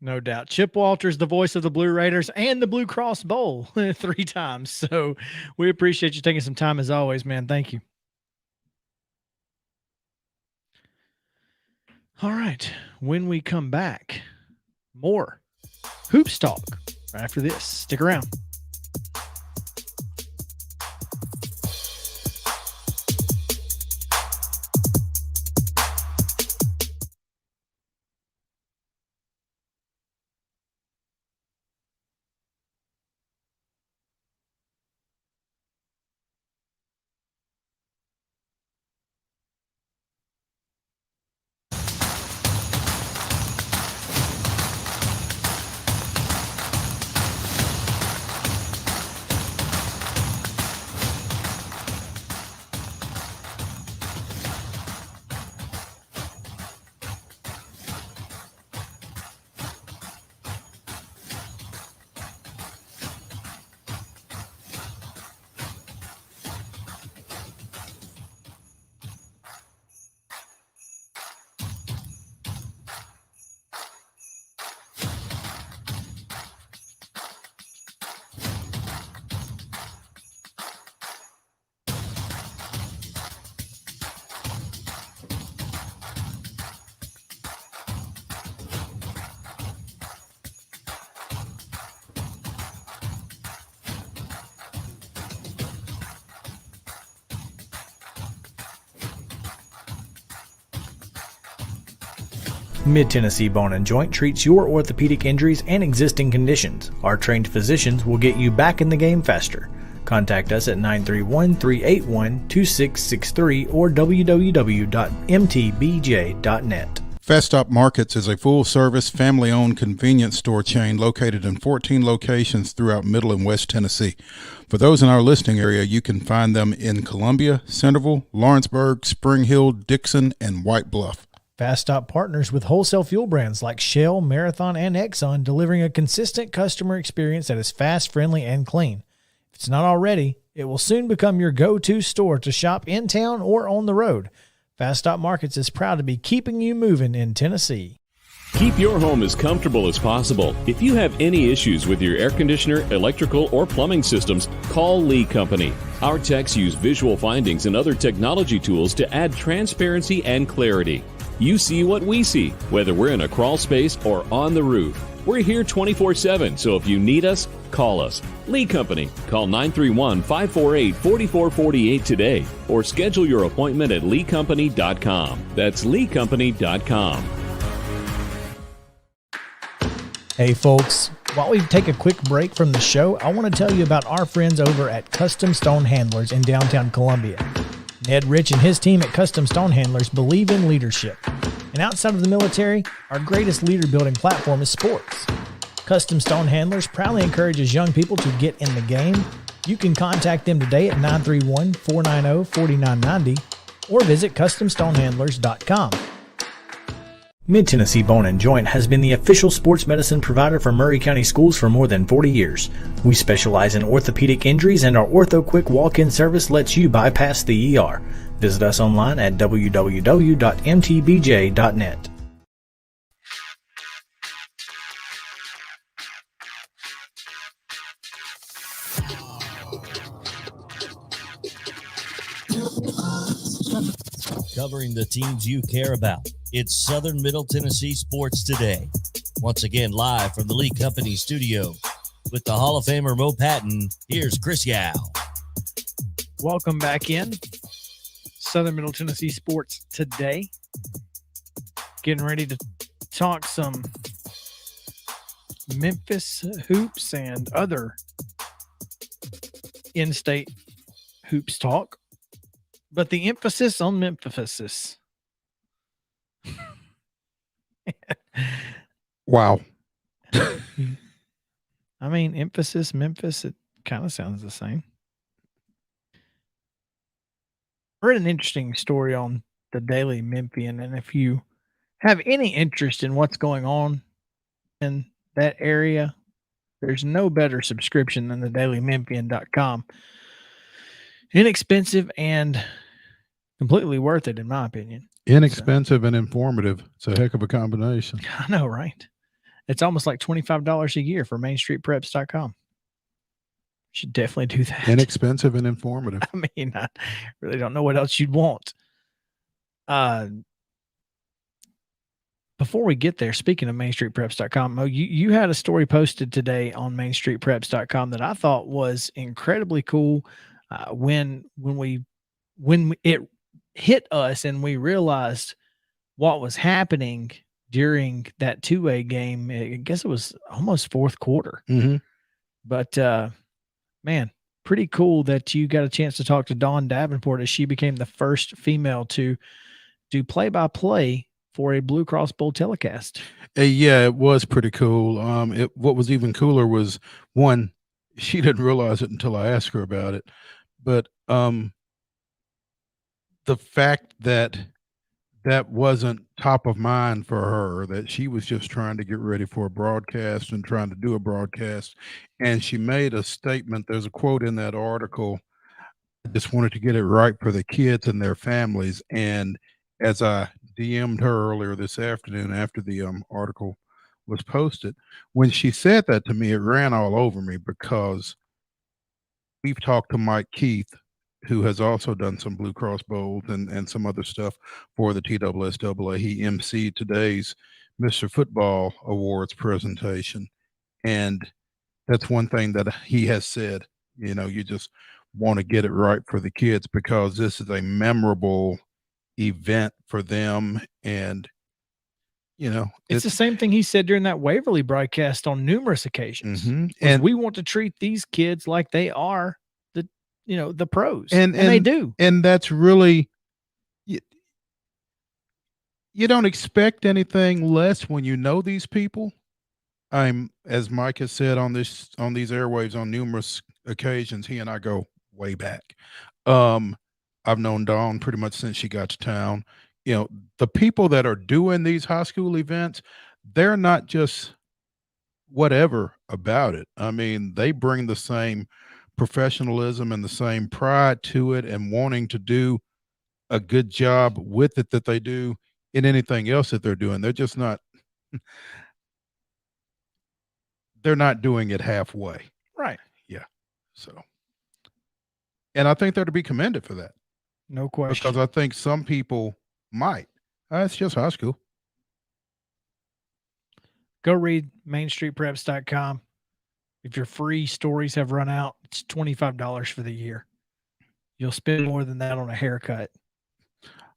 No doubt. Chip Walters, the voice of the Blue Raiders and the Blue Cross Bowl 3 times. So we appreciate you taking some time as always, man. Thank you. All right. When we come back, more Hoops Talk right after this. Stick around. Mid-Tennessee Bone and Joint treats your orthopedic injuries and existing conditions. Our trained physicians will get you back in the game faster. Contact us at 931-381-2663 or www.mtbj.net. Fast Stop Markets is a full-service, family-owned convenience store chain located in 14 locations throughout Middle and West Tennessee. For those in our listening area, you can find them in Columbia, Centerville, Lawrenceburg, Spring Hill, Dixon, and White Bluff. Fast Stop partners with wholesale fuel brands like Shell, Marathon, and Exxon, delivering a consistent customer experience that is fast, friendly, and clean. If it's not already, it will soon become your go-to store to shop in town or on the road. Fast Stop Markets is proud to be keeping you moving in Tennessee. Keep your home as comfortable as possible. If you have any issues with your air conditioner, electrical, or plumbing systems, call Lee Company. Our techs use visual findings and other technology tools to add transparency and clarity. You see what we see, whether we're in a crawl space or on the roof. We're here 24/7, so if you need us, call us. Lee Company. Call 931-548-4448 today or schedule your appointment at leecompany.com. That's leecompany.com. Hey folks, while we take a quick break from the show, I want to tell you about our friends over at Custom Stone Handlers in downtown Columbia. Ned Rich and his team at Custom Stone Handlers believe in leadership. And outside of the military, our greatest leader building platform is sports. Custom Stone Handlers proudly encourages young people to get in the game. You can contact them today at 931-490-4990 or visit CustomStonehandlers.com. Mid-Tennessee Bone and Joint has been the official sports medicine provider for Murray County Schools for more than 40 years. We specialize in orthopedic injuries, and our Ortho Quick walk-in service lets you bypass the ER. Visit us online at www.mtbj.net. Covering the teams you care about. It's Southern Middle Tennessee Sports Today. Once again, live from the Lee Company studio with the Hall of Famer Mo Patton. Here's Chris Yao. Welcome back in. Southern Middle Tennessee Sports Today. Getting ready to talk some Memphis hoops and other in-state hoops talk. But the emphasis on Memphis. Wow. I mean, emphasis, Memphis, it kind of sounds the same. I read an interesting story on the Daily Memphian, and if you have any interest in what's going on in that area, there's no better subscription than the dailymemphian.com. Inexpensive and completely worth it, in my opinion. Inexpensive and informative. It's a heck of a combination. I know, right? It's almost like $25 a year for mainstreetpreps.com. Should definitely do that. Inexpensive and informative. I mean, I really don't know what else you'd want. Before we get there, speaking of mainstreetpreps.com, Mo, you had a story posted today on mainstreetpreps.com that I thought was incredibly cool. When it hit us and we realized what was happening during that 2A game, I guess it was almost fourth quarter. Mm-hmm. But man, pretty cool that you got a chance to talk to Dawn Davenport as she became the first female to do play-by-play for a Blue Cross Bowl telecast. Yeah, it was pretty cool. What was even cooler was, one, she didn't realize it until I asked her about it, but the fact that wasn't top of mind for her, that she was just trying to get ready for a broadcast and trying to do a broadcast, and she made a statement. There's a quote in that article. I just wanted to get it right for the kids and their families. And as I DM'd her earlier this afternoon after the article was posted, when she said that to me, it ran all over me, because we've talked to Mike Keith, who has also done some Blue Cross Bowls and some other stuff for the TSSAA. He emceed today's Mr. Football Awards presentation. And that's one thing that he has said, you just want to get it right for the kids, because this is a memorable event for them. And, it's the same thing he said during that Waverly broadcast on numerous occasions. Mm-hmm. And we want to treat these kids like they are the pros, and they do. And that's really, you don't expect anything less when you know these people. As Mike has said on these airwaves on numerous occasions, he and I go way back. I've known Dawn pretty much since she got to town. The people that are doing these high school events, they're not just whatever about it. I mean, they bring the same professionalism and the same pride to it, and wanting to do a good job with it that they do in anything else that they're doing. They're just not they're not doing it halfway. Right. Yeah. So, and I think they're to be commended for that. No question. Because I think some people might. It's just high school. Go read mainstreetpreps.com. If your free stories have run out, it's $25 for the year. You'll spend more than that on a haircut.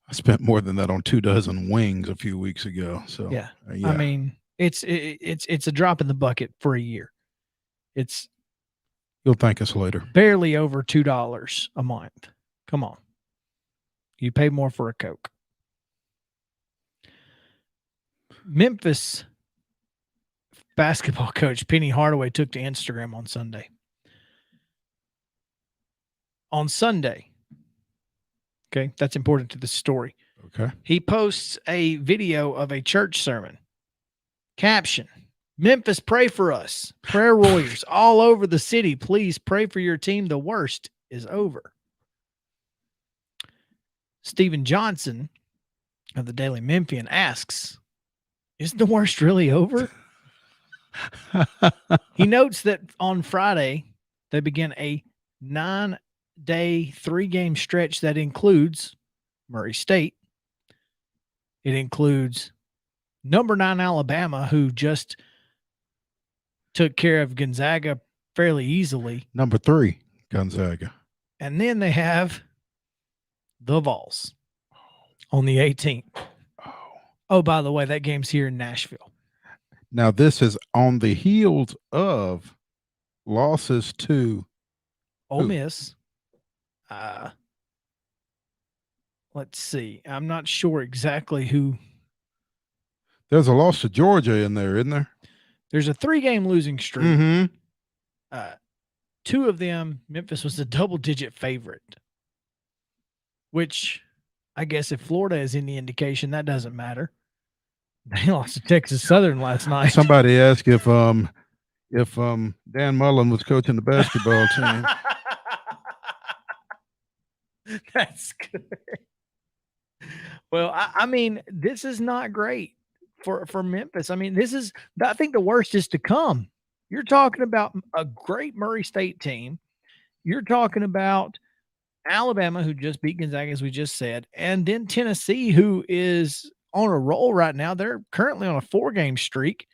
I spent more than that on 24 wings a few weeks ago. So yeah. I mean, it's a drop in the bucket for a year. You'll thank us later. Barely over $2 a month. Come on. You pay more for a Coke. Memphis basketball coach Penny Hardaway took to Instagram on Sunday. Okay, that's important to the story. Okay. He posts a video of a church sermon. Caption: Memphis, pray for us. Prayer warriors all over the city. Please pray for your team. The worst is over. Stephen Johnson of the Daily Memphian asks, is the worst really over? He notes that on Friday, they begin a 9-day, 3-game stretch that includes Murray State. It includes number 9 Alabama, who just took care of Gonzaga fairly easily. Number 3 Gonzaga. And then they have the Vols on the 18th. Oh, by the way, that game's here in Nashville. Now, this is on the heels of losses to Ole Miss. Let's see. I'm not sure exactly who. There's a loss to Georgia in there, isn't there? There's a 3-game losing streak. Mm-hmm. 2 of them, Memphis was a double-digit favorite, which I guess if Florida is any indication, that doesn't matter. They lost to Texas Southern last night. Somebody asked if Dan Mullen was coaching the basketball team. That's good. Well, I mean, this is not great for Memphis. I mean, I think the worst is to come. You're talking about a great Murray State team. You're talking about Alabama, who just beat Gonzaga, as we just said, and then Tennessee, who is on a roll right now. They're currently on a 4-game streak,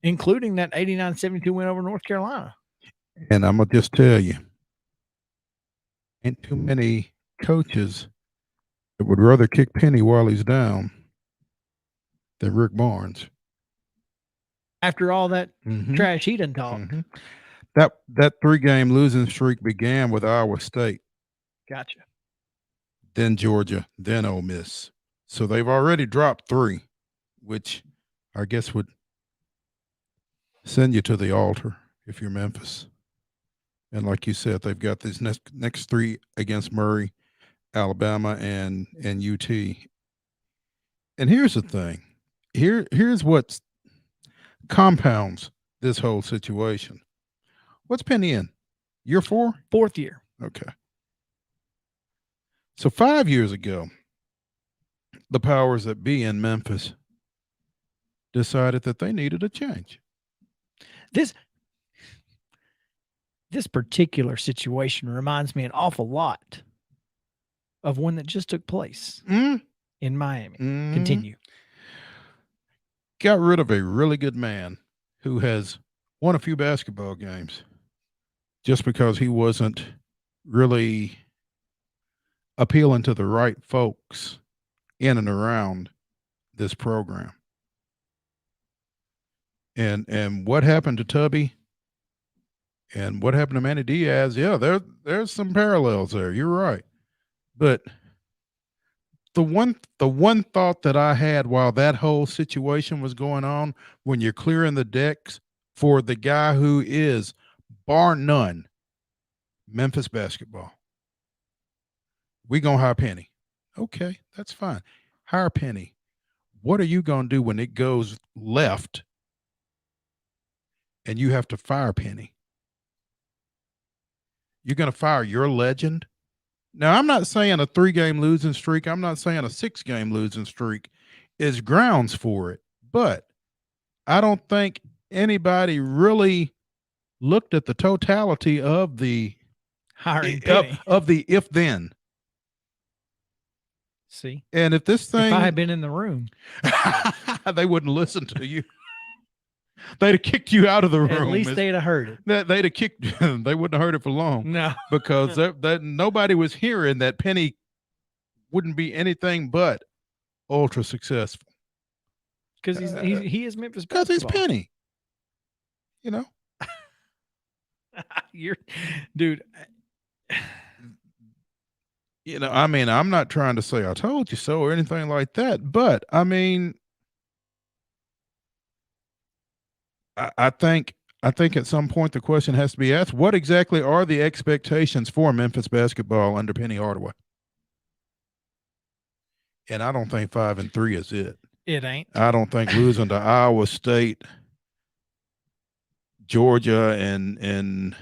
including that 89-72 win over North Carolina. And I'm going to just tell you, ain't too many coaches that would rather kick Penny while he's down than Rick Barnes. After all that trash he done talked. That 3-game losing streak began with Iowa State. Gotcha. Then Georgia, then Ole Miss. So they've already dropped 3, which I guess would send you to the altar if you're Memphis. And like you said, they've got these next 3 against Murray, Alabama, and UT. And here's the thing. Here's what compounds this whole situation. What's Penny in? Year 4? 4th year. Okay. So 5 years ago, the powers that be in Memphis decided that they needed a change. This particular situation reminds me an awful lot of one that just took place in Miami. Continue. Got rid of a really good man who has won a few basketball games just because he wasn't really appealing to the right folks in and around this program. And what happened to Tubby and what happened to Manny Diaz? Yeah, there's some parallels there. You're right. But the one thought that I had while that whole situation was going on, when you're clearing the decks for the guy who is, bar none, Memphis basketball, we gonna hire Penny. Okay, that's fine. Hire Penny. What are you gonna do when it goes left and you have to fire Penny? You're gonna fire your legend? Now, I'm not saying a 3-game losing streak. I'm not saying a 6-game losing streak is grounds for it. But I don't think anybody really looked at the totality of the hiring of the if then. See, and if this thing, if I had been in the room, they wouldn't listen to you. They'd have kicked you out of the room. At least they'd have heard it. They'd have kicked. They wouldn't have heard it for long. No, because that nobody was hearing that Penny wouldn't be anything but ultra successful. Because he is Memphis. Because he's Penny. You know. You're, dude. You know, I mean, I'm not trying to say I told you so or anything like that, but I mean, I think at some point the question has to be asked: what exactly are the expectations for Memphis basketball under Penny Hardaway? And I don't think 5-3 is it. It ain't. I don't think losing to Iowa State, Georgia, and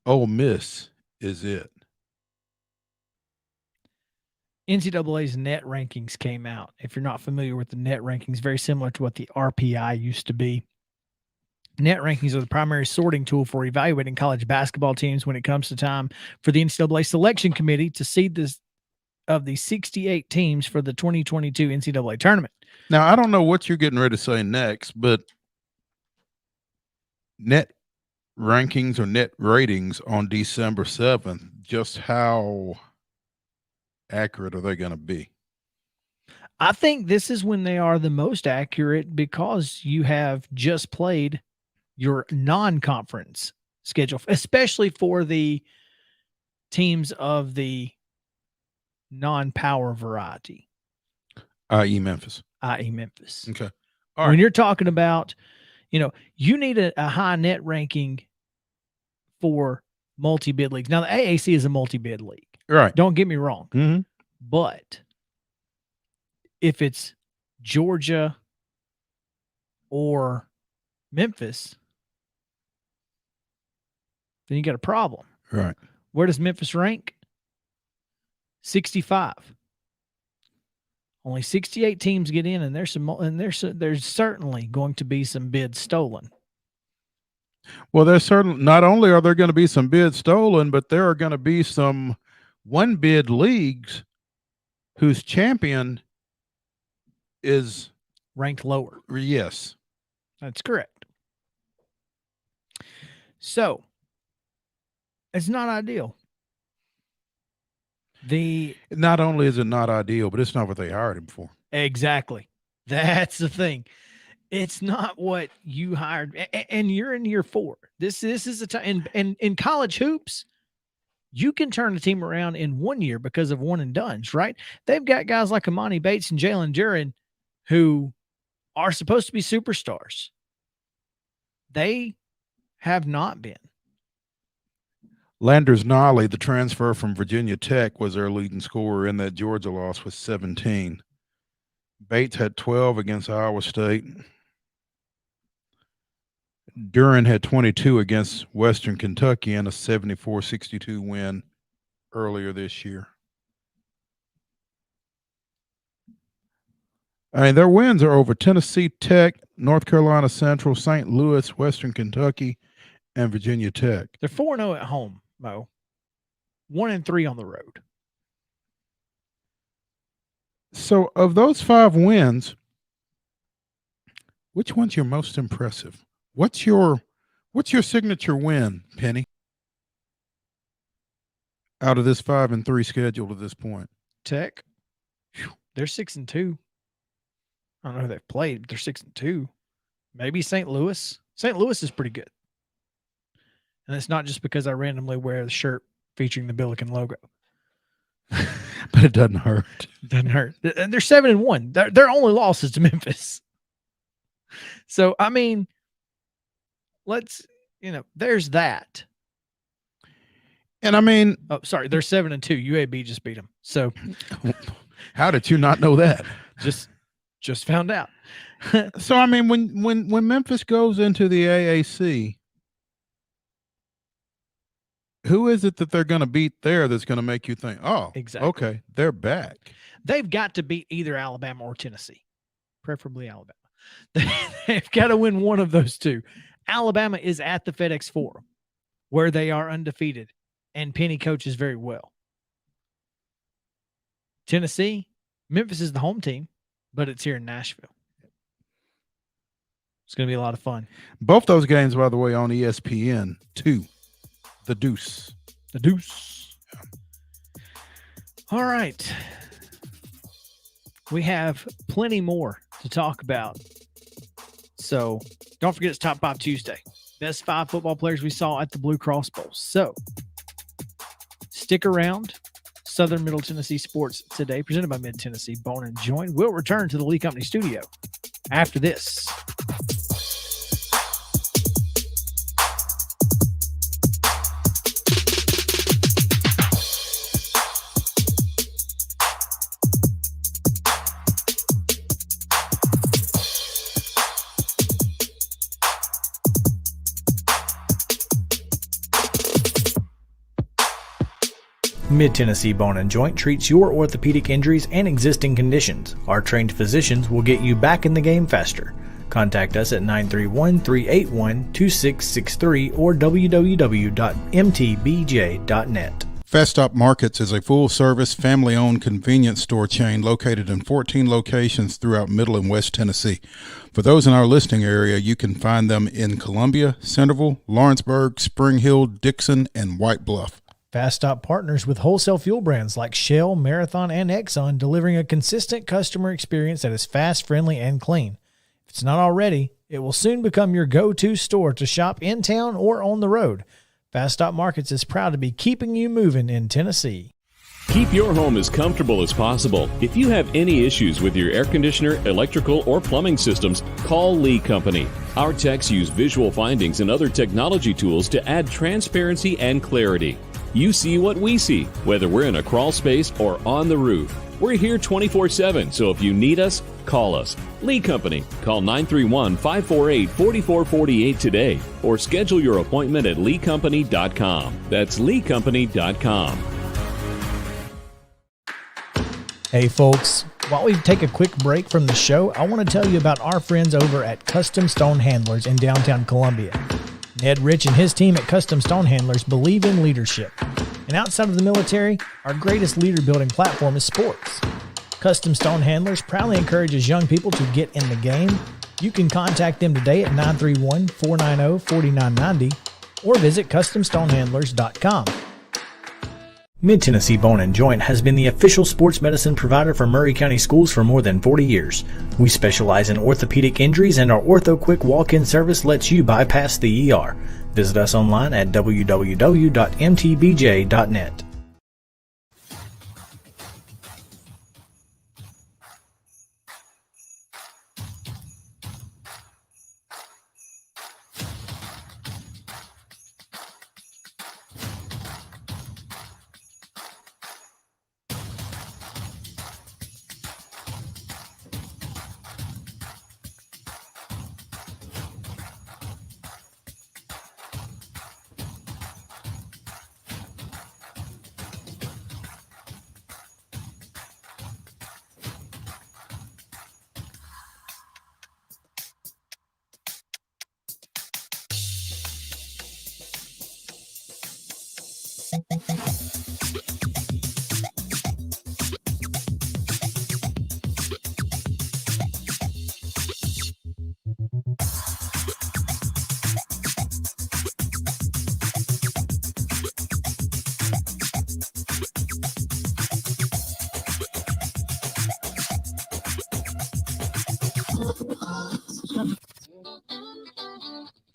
Ole Miss is it. NCAA's net rankings came out. If you're not familiar with the net rankings, very similar to what the RPI used to be. Net rankings are the primary sorting tool for evaluating college basketball teams when it comes to time for the NCAA selection committee to seed this of the 68 teams for the 2022 NCAA tournament. Now, I don't know what you're getting ready to say next, but net rankings or net ratings on December 7th, just how accurate are they going to be? I think this is when they are the most accurate because you have just played your non-conference schedule, especially for the teams of the non-power variety. I.e. Memphis. I.e. Memphis. Okay. All right. When you're talking about, you need a high net ranking for multi-bid leagues. Now, the AAC is a multi-bid league. Right. Don't get me wrong. Mm-hmm. But if it's Georgia or Memphis, then you got a problem. Right. Where does Memphis rank? 65. Only 68 teams get in, and there's certainly going to be some bids stolen. Well, there's certainly, not only are there going to be some bids stolen, but there are going to be some one bid leagues whose champion is ranked lower. Yes. That's correct. So it's not ideal. Not only is it not ideal, but it's not what they hired him for. Exactly. That's the thing. It's not what you hired, and you're in year 4. This is a time, and in college hoops, you can turn a team around in 1 year because of one and dones, right? They've got guys like Imani Bates and Jalen Duren who are supposed to be superstars. They have not been. Landers Nolley, the transfer from Virginia Tech, was their leading scorer in that Georgia loss with 17. Bates had 12 against Iowa State. Duren had 22 against Western Kentucky in a 74-62 win earlier this year. I mean, their wins are over Tennessee Tech, North Carolina Central, St. Louis, Western Kentucky, and Virginia Tech. They're 4-0 at home, Mo. 1-3 on the road. So of those 5 wins, which one's your most impressive? What's your signature win, Penny? Out of this 5-3 schedule to this point. Tech. They're 6-2. I don't know who they've played, but they're 6-2. Maybe St. Louis. St. Louis is pretty good. And it's not just because I randomly wear the shirt featuring the Billiken logo. But it doesn't hurt. It doesn't hurt. And they're 7-1. Their only loss is to Memphis. So, I mean, there's that. And I mean, oh, sorry, they're 7-2. UAB just beat them. So, how did you not know that? Just found out. So, I mean, when Memphis goes into the AAC, who is it that they're going to beat there that's going to make you think, oh, exactly, okay, they're back? They've got to beat either Alabama or Tennessee, preferably Alabama. They've got to win one of those two. Alabama is at the FedEx Forum, where they are undefeated, and Penny coaches very well. Tennessee, Memphis is the home team, but it's here in Nashville. It's going to be a lot of fun. Both those games, by the way, on ESPN, too. The Deuce. The Deuce. All right. We have plenty more to talk about. So don't forget it's Top 5 Tuesday. Best 5 football players we saw at the Blue Cross Bowl. So stick around. Southern Middle Tennessee Sports Today, presented by Mid Tennessee Bone and Joint, will return to the Lee Company studio after this. Mid-Tennessee Bone and Joint treats your orthopedic injuries and existing conditions. Our trained physicians will get you back in the game faster. Contact us at 931-381-2663 or www.mtbj.net. Fast Stop Markets is a full-service, family-owned convenience store chain located in 14 locations throughout Middle and West Tennessee. For those in our listening area, you can find them in Columbia, Centerville, Lawrenceburg, Spring Hill, Dixon, and White Bluff. Fast Stop partners with wholesale fuel brands like Shell, Marathon, and Exxon, delivering a consistent customer experience that is fast, friendly, and clean. If it's not already, it will soon become your go-to store to shop in town or on the road. Fast Stop Markets is proud to be keeping you moving in Tennessee. Keep your home as comfortable as possible. If you have any issues with your air conditioner, electrical, or plumbing systems, call Lee Company. Our techs use visual findings and other technology tools to add transparency and clarity. You see what we see, whether we're in a crawl space or on the roof. We're here 24/7, so if you need us, call us. Lee Company. Call 931-548-4448 today or schedule your appointment at leecompany.com. That's leecompany.com. Hey folks, while we take a quick break from the show, I want to tell you about our friends over at Custom Stone Handlers in downtown Columbia. Ned Rich and his team at Custom Stone Handlers believe in leadership. And outside of the military, our greatest leader building platform is sports. Custom Stone Handlers proudly encourages young people to get in the game. You can contact them today at 931-490-4990 or visit CustomStonehandlers.com. Mid-Tennessee Bone and Joint has been the official sports medicine provider for Murray County Schools for more than 40 years. We specialize in orthopedic injuries, and our Ortho Quick walk-in service lets you bypass the ER. Visit us online at www.mtbj.net.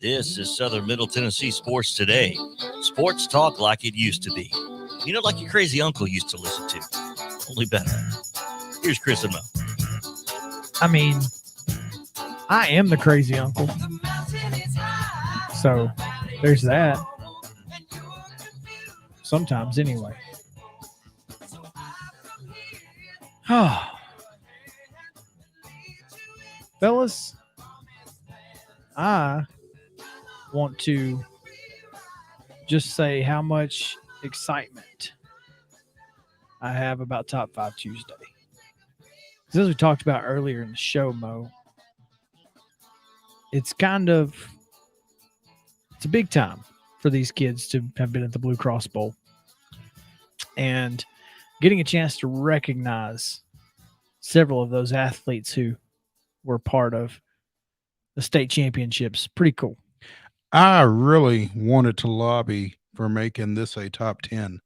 This is Southern Middle Tennessee Sports Today. Sports talk like it used to be. You know, like your crazy uncle used to listen to. Only better. Here's Chris and Mo. I mean, I am the crazy uncle. So there's that. Sometimes, anyway. Oh. Fellas, I want to just say how much excitement I have about Top 5 Tuesday. As we talked about earlier in the show, Mo, it's a big time for these kids to have been at the Blue Cross Bowl. And getting a chance to recognize several of those athletes who were part of the state championships, pretty cool. I really wanted to lobby for making this a top 10.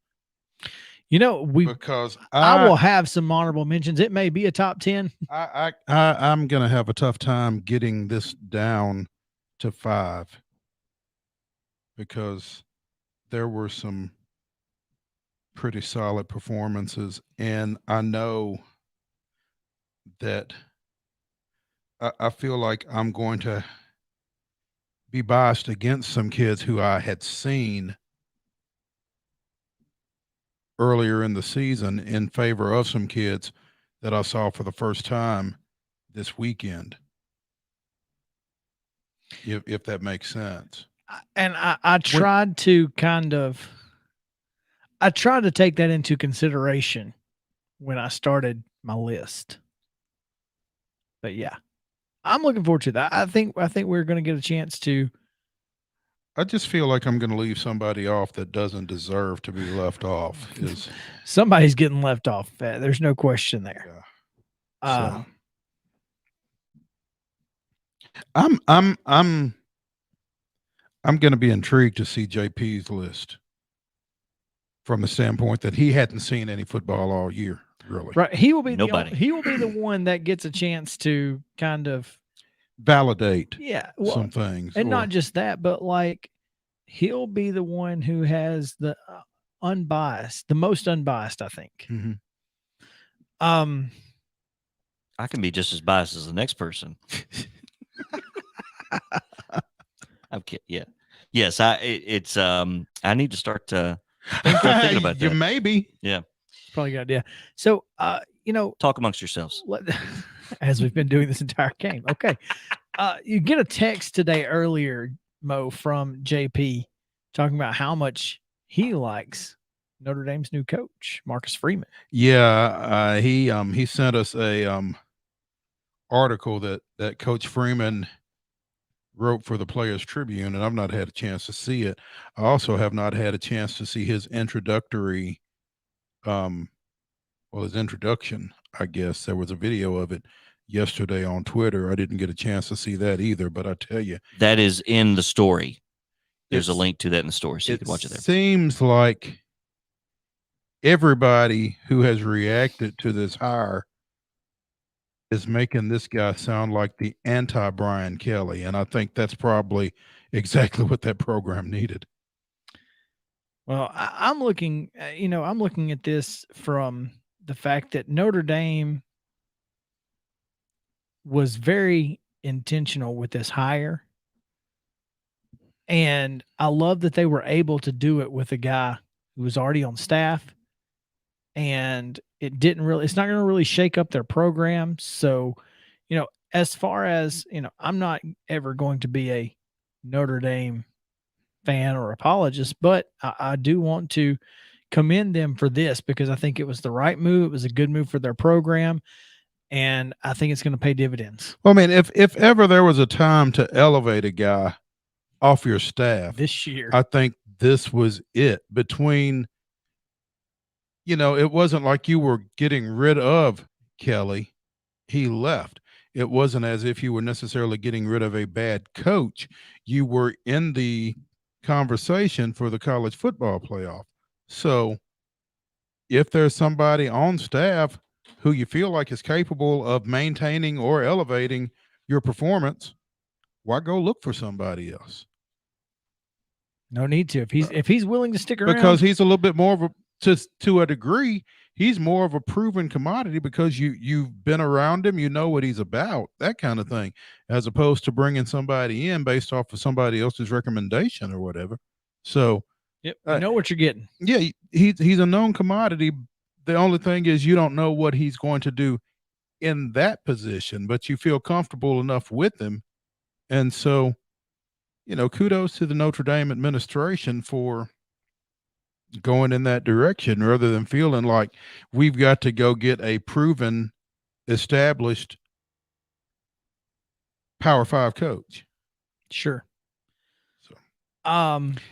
You know, because I will have some honorable mentions. It may be a top 10. I'm going to have a tough time getting this down to 5 because there were some pretty solid performances. And I know that I feel like I'm going to be biased against some kids who I had seen earlier in the season in favor of some kids that I saw for the first time this weekend, if that makes sense. And I tried to take that into consideration when I started my list. But yeah, I'm looking forward to that. I think we're going to get a chance to. I just feel like I'm going to leave somebody off that doesn't deserve to be left off. Somebody's getting left off. There's no question there. Yeah. I'm going to be intrigued to see JP's list from the standpoint that he hadn't seen any football all year, really. Right. He will be Nobody. He will be the one that gets a chance to kind of validate some things. And not just that, but like he'll be the one who has the most unbiased, I think. Mm-hmm. I can be just as biased as the next person. I'm kidding. Yeah. Yes. I need to start thinking about that. You maybe. Yeah. Probably a good idea. So, Talk amongst yourselves. As we've been doing this entire game. Okay. You get a text today earlier, Mo, from JP talking about how much he likes Notre Dame's new coach, Marcus Freeman. Yeah, he sent us a article that Coach Freeman wrote for the Players Tribune, and I've not had a chance to see it. I also have not had a chance to see his introductory, his introduction. I guess there was a video of it yesterday on Twitter. I didn't get a chance to see that either, but I tell you, that is in the story. There's a link to that in the story, so you can watch it there. It seems like everybody who has reacted to this hire is making this guy sound like the anti-Brian Kelly, and I think that's probably exactly what that program needed. Well, I'm looking, I'm looking at this from the fact that Notre Dame was very intentional with this hire. And I love that they were able to do it with a guy who was already on staff. And it's not going to really shake up their program. So, as far as, I'm not ever going to be a Notre Dame fan or apologist, but I do want to commend them for this because I think it was the right move. It was a good move for their program. And I think it's going to pay dividends. Well, I mean, if ever there was a time to elevate a guy off your staff this year, I think this was it. Between, it wasn't like you were getting rid of Kelly. He left. It wasn't as if you were necessarily getting rid of a bad coach. You were in the conversation for the college football playoff. So if there's somebody on staff who you feel like is capable of maintaining or elevating your performance, why go look for somebody else? No need to. If he's willing to stick around, because he's a little bit more of to a degree, he's more of a proven commodity because you've been around him, you know what he's about, that kind of thing, as opposed to bringing somebody in based off of somebody else's recommendation or whatever. So, yep, you know what you're getting. Yeah, he's a known commodity. The only thing is you don't know what he's going to do in that position, but you feel comfortable enough with him. And so, kudos to the Notre Dame administration for going in that direction rather than feeling like we've got to go get a proven, established Power 5 coach. Sure. So,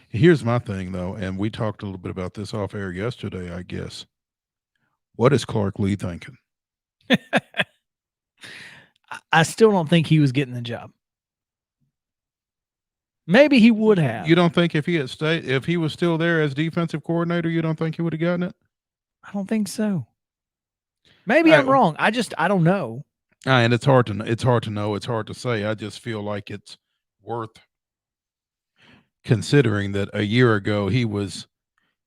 here's my thing though, and we talked a little bit about this off air yesterday, I guess. What is Clark Lee thinking? I still don't think he was getting the job. Maybe he would have. You don't think if he was still there as defensive coordinator, you don't think he would have gotten it? I don't think so. Maybe I'm wrong. I don't know. And it's hard to know. It's hard to say. I just feel like it's worth considering that a year ago he was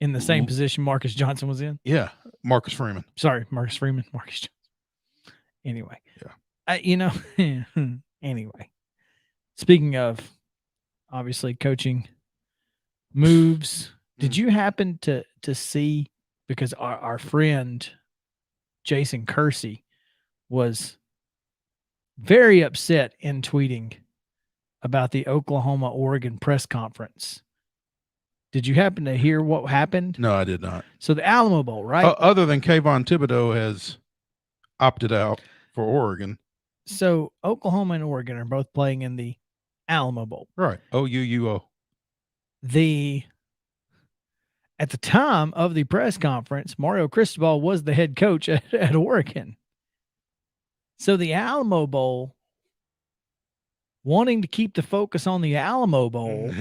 in the same position Marcus Johnson was in. Yeah, Marcus Freeman. Sorry, Marcus Freeman. Marcus Johnson. Anyway. Yeah. Anyway. Speaking of obviously coaching moves, did you happen to see, because our friend Jason Kersey was very upset in tweeting about the Oklahoma-Oregon press conference. Did you happen to hear what happened? No, I did not. So the Alamo Bowl, right? Other than Kayvon Thibodeau has opted out for Oregon. So Oklahoma and Oregon are both playing in the Alamo Bowl. Right. OUUO. At the time of the press conference, Mario Cristobal was the head coach at Oregon. So the Alamo Bowl, wanting to keep the focus on the Alamo Bowl,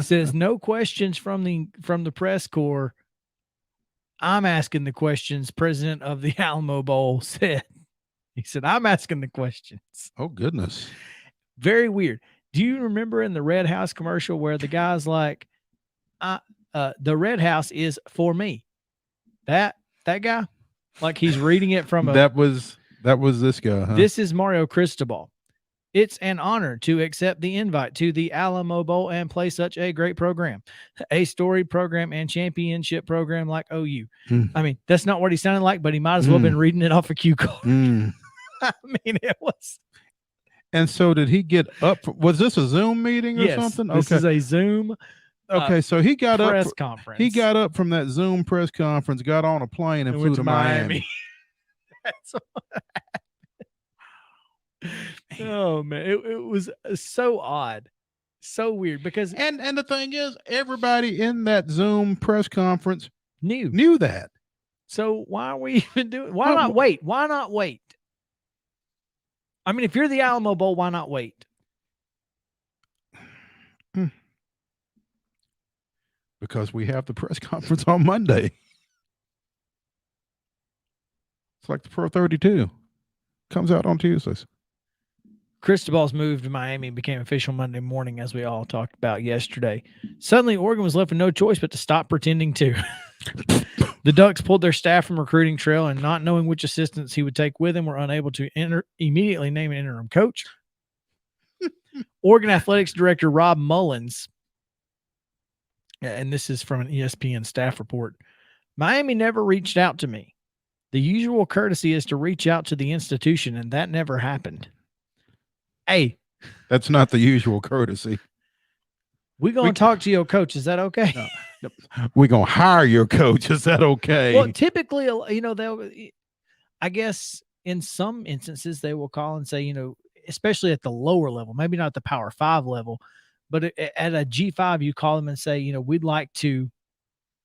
says no questions from the press corps. I'm asking the questions. President of the Alamo Bowl said. He said, I'm asking the questions. Oh, goodness. Very weird. Do you remember in the Red House commercial where the guy's like, the Red House is for me? That guy? Like he's reading it from that was this guy, huh? This is Mario Cristobal. It's an honor to accept the invite to the Alamo Bowl and play such a great program, a storied program and championship program like OU. I mean, that's not what he sounded like, but he might as well have been reading it off a cue card. I mean, it was. And so did he get up? Was this a Zoom meeting or something? This is a Zoom Okay, so he got up. press conference. He got up from that Zoom press conference, got on a plane, and flew went to Miami. That's what oh man, it was so odd, so weird because And the thing is, everybody in that Zoom press conference knew that. So why are we even doing? Why not wait? Why not wait? I mean, if you're the Alamo Bowl, why not wait? Because we have the press conference on Monday. It's like the Pro 32. Comes out on Tuesdays. Cristobal's move to Miami became official Monday morning, as we all talked about yesterday. Suddenly, Oregon was left with no choice but to stop pretending to. The Ducks pulled their staff from recruiting trail, and not knowing which assistants he would take with him, were unable to immediately name an interim coach. Oregon Athletics Director Rob Mullins, and this is from an ESPN staff report, Miami never reached out to me. The usual courtesy is to reach out to the institution, and that never happened. Hey, that's not the usual courtesy. We're going to talk to your coach. Is that okay? No. We're going to hire your coach. Is that okay? Well, typically, they'll, I guess in some instances, they will call and say, especially at the lower level, maybe not the Power 5 level, but at a G5, you call them and say, we'd like to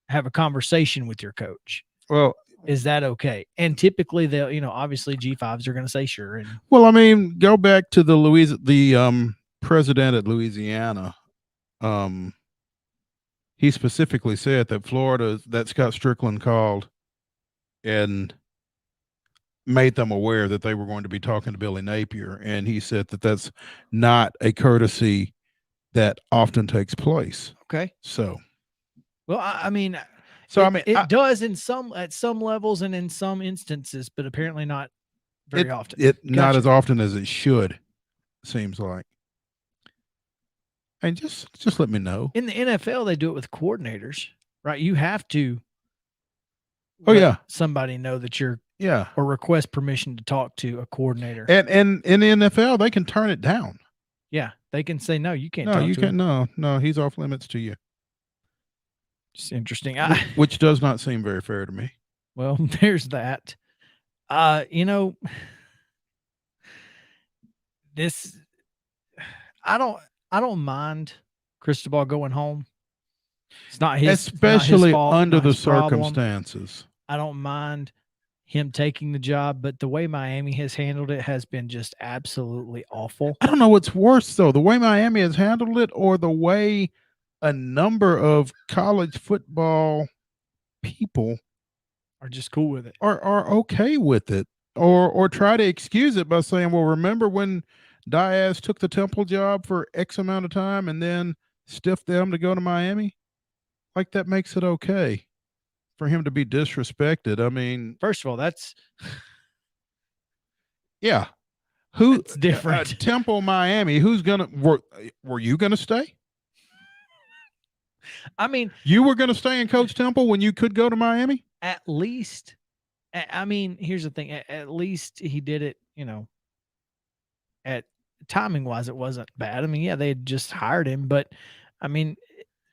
have a conversation with your coach. Well, is that okay? And typically they'll, obviously G5s are going to say sure. And well, I mean, go back to the president at Louisiana. He specifically said that Florida, that Scott Strickland called and made them aware that they were going to be talking to Billy Napier. And he said that that's not a courtesy that often takes place. Okay. So, well, I mean, it does at some levels and in some instances, but apparently not very often. Not as often as it should, seems like. And just let me know. In the NFL, they do it with coordinators, right? You have to. Somebody know that you're. Yeah. Or request permission to talk to a coordinator. And in the NFL, they can turn it down. Yeah, they can say no. You can't. No, you can't. No, he's off limits to you. It's interesting. Which does not seem very fair to me. Well, there's that. This. I don't mind Cristobal going home. It's not his, especially not his fault, under the problem. circumstances. I don't mind him taking the job, but the way Miami has handled it has been just absolutely awful. I don't know what's worse though, the way Miami has handled it, or the way a number of college football people are just cool with it, are okay with it, or try to excuse it by saying, well, remember when Diaz took the Temple job for X amount of time and then stiffed them to go to Miami? Like, that makes it okay for him to be disrespected. I mean, first of all, that's who's different. Temple, Miami. Who's gonna were you gonna stay? I mean, you were gonna stay in Coach Temple when you could go to Miami? At least, I mean, here's the thing. At least he did it, at timing wise, it wasn't bad. I mean, yeah, they had just hired him, but I mean,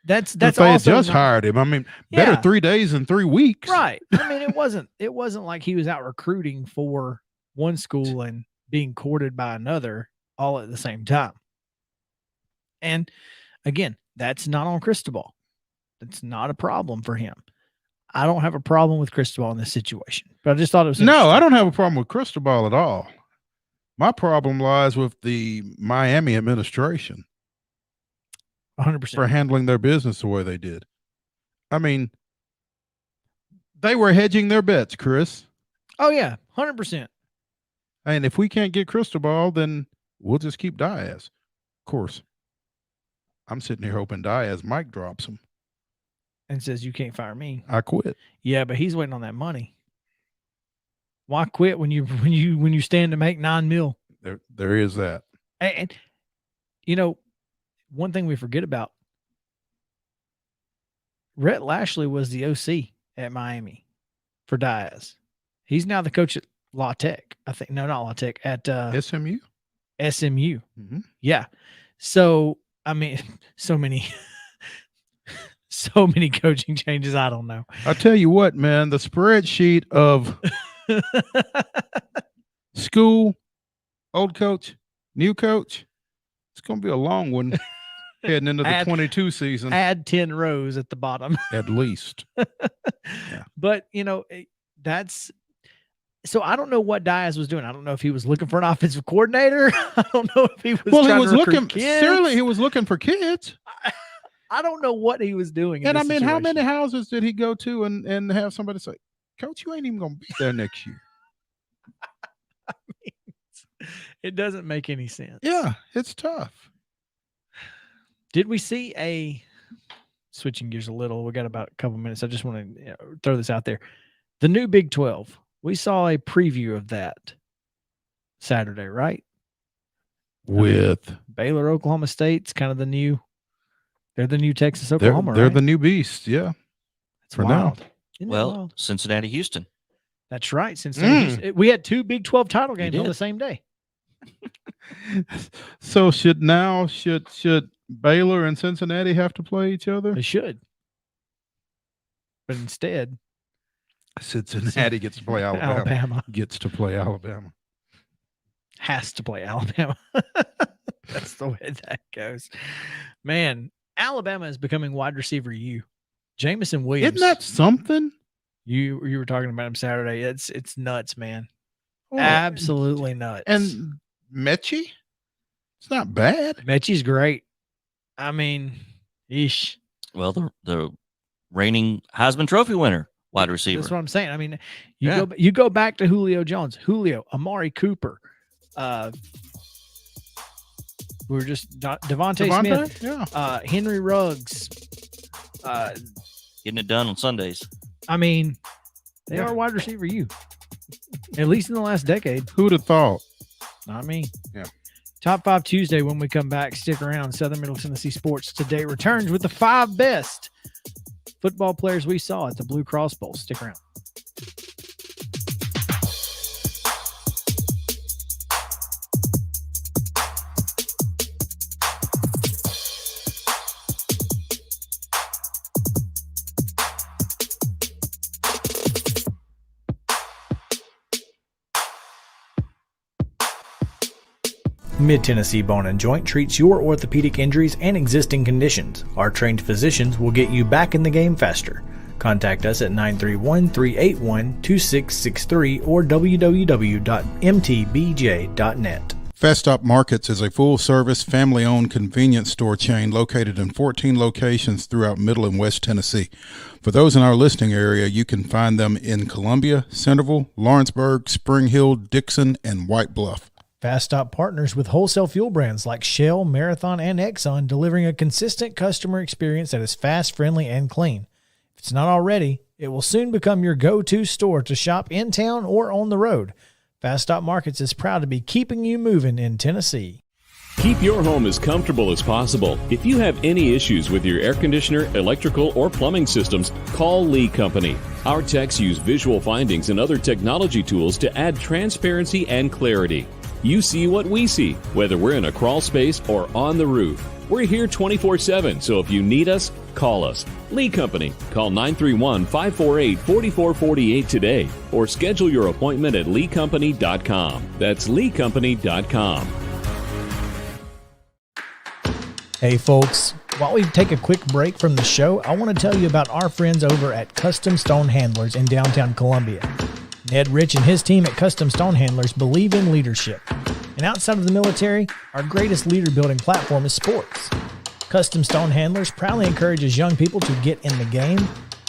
that's they had just hired him. I mean, better 3 days than 3 weeks. Right. I mean, it wasn't like he was out recruiting for one school and being courted by another all at the same time. And again, that's not on Cristobal. That's not a problem for him. I don't have a problem with Cristobal in this situation, but I just thought it was no, I don't have a problem with Cristobal at all. My problem lies with the Miami administration. 100% for handling their business the way they did. I mean, they were hedging their bets, Chris. Oh yeah, 100%. And if we can't get Cristobal, then we'll just keep Diaz. Of course, I'm sitting here hoping Diaz mic drops him and says, "You can't fire me. I quit." Yeah, but he's waiting on that money. Why quit when you stand to make $9 million? There is that. And one thing we forget about, Rhett Lashley was the OC at Miami for Diaz. He's now the coach at La Tech. I think, no, not La Tech, at SMU. SMU. Mhm. Yeah. So, I mean, so many coaching changes. I don't know. I tell you what, man, the spreadsheet of school, old coach, new coach, it's going to be a long one heading into the 22 season. Add 10 rows at the bottom. At least. But, that's – so I don't know what Diaz was doing. I don't know if he was looking for an offensive coordinator. I don't know if he was Surely he was looking for kids. I don't know what he was doing. And I mean, how many houses did he go to and have somebody say, Coach, you ain't even going to be there next year? I mean, it doesn't make any sense. Yeah, it's tough. Did we see switching gears a little? We got about a couple minutes. I just want to throw this out there. The new Big 12. We saw a preview of that Saturday, right? With Baylor, Oklahoma State's kind of the new. They're the new Texas, Oklahoma. They're right? the new beast. Yeah. It's wild. Well, Cincinnati, Houston. That's right. Cincinnati. We had 2 Big 12 title games on the same day. So should Baylor and Cincinnati have to play each other? They should. But instead, Cincinnati gets to play Alabama. Gets to play Alabama. Has to play Alabama. That's the way that goes. Man, Alabama is becoming wide receiver U. Jamison Williams. Isn't that something? You were talking about him Saturday. It's nuts, man. Absolutely nuts. And Mechie? It's not bad. Mechie's great. I mean, eesh. Well, the reigning Heisman Trophy winner, wide receiver. That's what I'm saying. I mean, you go back to Julio Jones, Amari Cooper. We were just Devontae Smith, yeah. Henry Ruggs. Getting it done on Sundays. I mean, they are wide receiver U. At least in the last decade. Who'd have thought? Not me. Yeah. Top 5 Tuesday when we come back. Stick around. Southern Middle Tennessee Sports Today returns with the 5 best football players we saw at the Blue Cross Bowl. Stick around. Mid-Tennessee Bone and Joint treats your orthopedic injuries and existing conditions. Our trained physicians will get you back in the game faster. Contact us at 931-381-2663 or www.mtbj.net. Fast Stop Markets is a full-service, family-owned convenience store chain located in 14 locations throughout Middle and West Tennessee. For those in our listening area, you can find them in Columbia, Centerville, Lawrenceburg, Spring Hill, Dixon, and White Bluff. Fast Stop partners with wholesale fuel brands like Shell, Marathon, and Exxon, delivering a consistent customer experience that is fast, friendly, and clean. If it's not already, it will soon become your go-to store to shop in town or on the road. Fast Stop Markets is proud to be keeping you moving in Tennessee. Keep your home as comfortable as possible. If you have any issues with your air conditioner, electrical, or plumbing systems, call Lee Company. Our techs use visual findings and other technology tools to add transparency and clarity. You see what we see, whether we're in a crawl space or on the roof. We're here 24/7, so if you need us, call us. Lee Company. Call 931-548-4448 today or schedule your appointment at leecompany.com. That's leecompany.com. Hey folks, while we take a quick break from the show, I want to tell you about our friends over at Custom Stone Handlers in downtown Columbia. Ned Rich and his team at Custom Stone Handlers believe in leadership. And outside of the military, our greatest leader building platform is sports. Custom Stone Handlers proudly encourages young people to get in the game.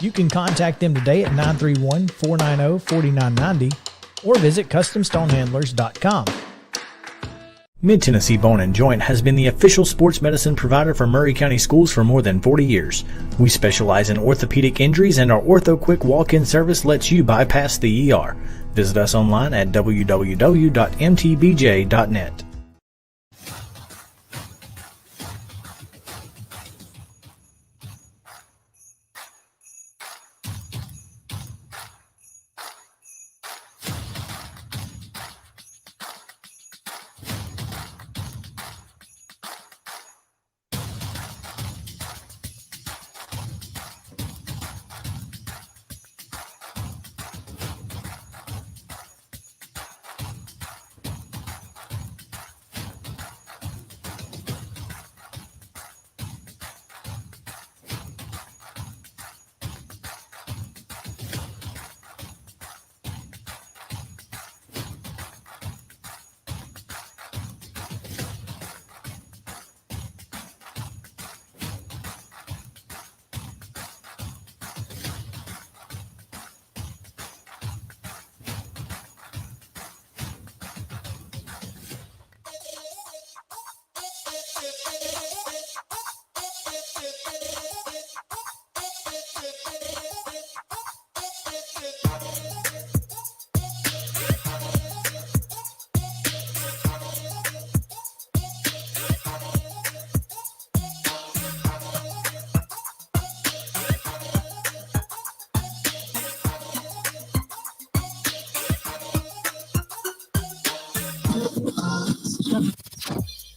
You can contact them today at 931-490-4990 or visit CustomStonehandlers.com. Mid-Tennessee Bone and Joint has been the official sports medicine provider for Maury County Schools for more than 40 years. We specialize in orthopedic injuries, and our Ortho Quick walk-in service lets you bypass the ER. Visit us online at www.mtbj.net.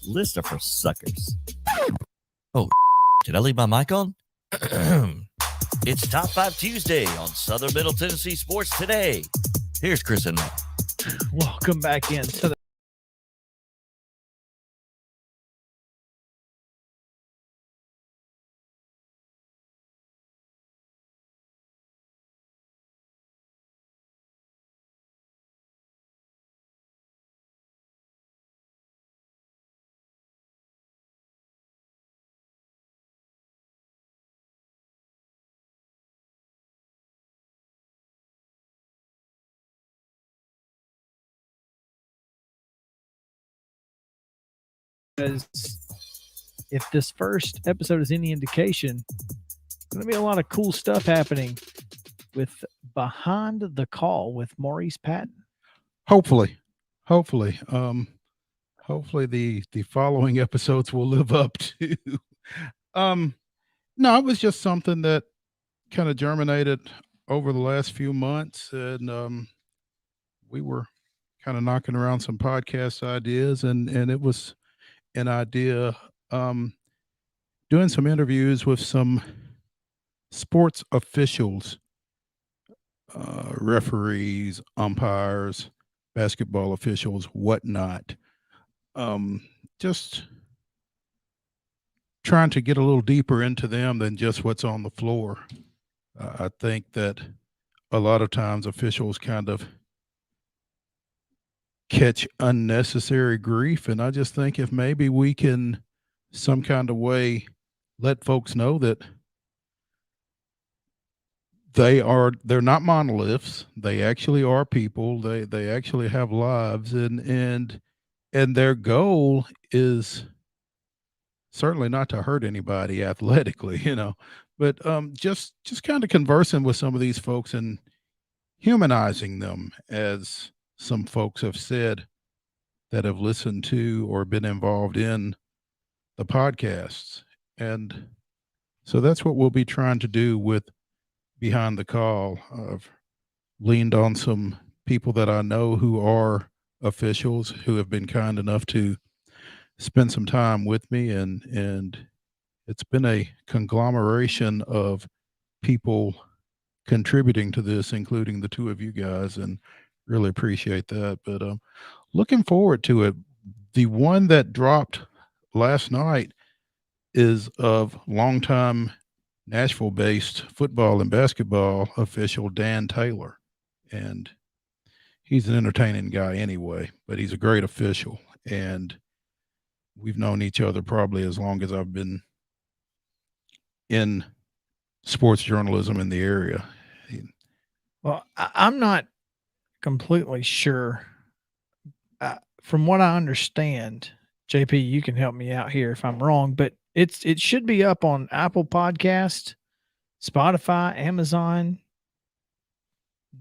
Lists are for suckers. Oh, did I leave my mic on? It's Top 5 Tuesday on Southern Middle Tennessee Sports Today. Here's Chris and Matt. Welcome back in to the because if this first episode is any indication, there's going to be a lot of cool stuff happening with Behind the Call with Maurice Patton. Hopefully the following episodes will live up to. No, it was just something that kind of germinated over the last few months, and we were kind of knocking around some podcast ideas, and it was an idea doing some interviews with some sports officials, referees, umpires, basketball officials, whatnot. Just trying to get a little deeper into them than just what's on the floor. I think that a lot of times officials kind of catch unnecessary grief, and I just think if maybe we can some kind of way let folks know that they're not monoliths. They actually are people. They actually have lives, and their goal is certainly not to hurt anybody athletically, but just kind of conversing with some of these folks and humanizing them, as some folks have said that have listened to or been involved in the podcasts. And so that's what we'll be trying to do with Behind the Call. I've leaned on some people that I know who are officials who have been kind enough to spend some time with me, and it's been a conglomeration of people contributing to this, including the two of you guys, and really appreciate that. But looking forward to it. The one that dropped last night is of longtime Nashville-based football and basketball official Dan Taylor, and he's an entertaining guy anyway, but he's a great official, and we've known each other probably as long as I've been in sports journalism in the area. Well, I'm not completely sure. From what I understand, JP, you can help me out here if I'm wrong, but it should be up on Apple Podcast, Spotify, Amazon,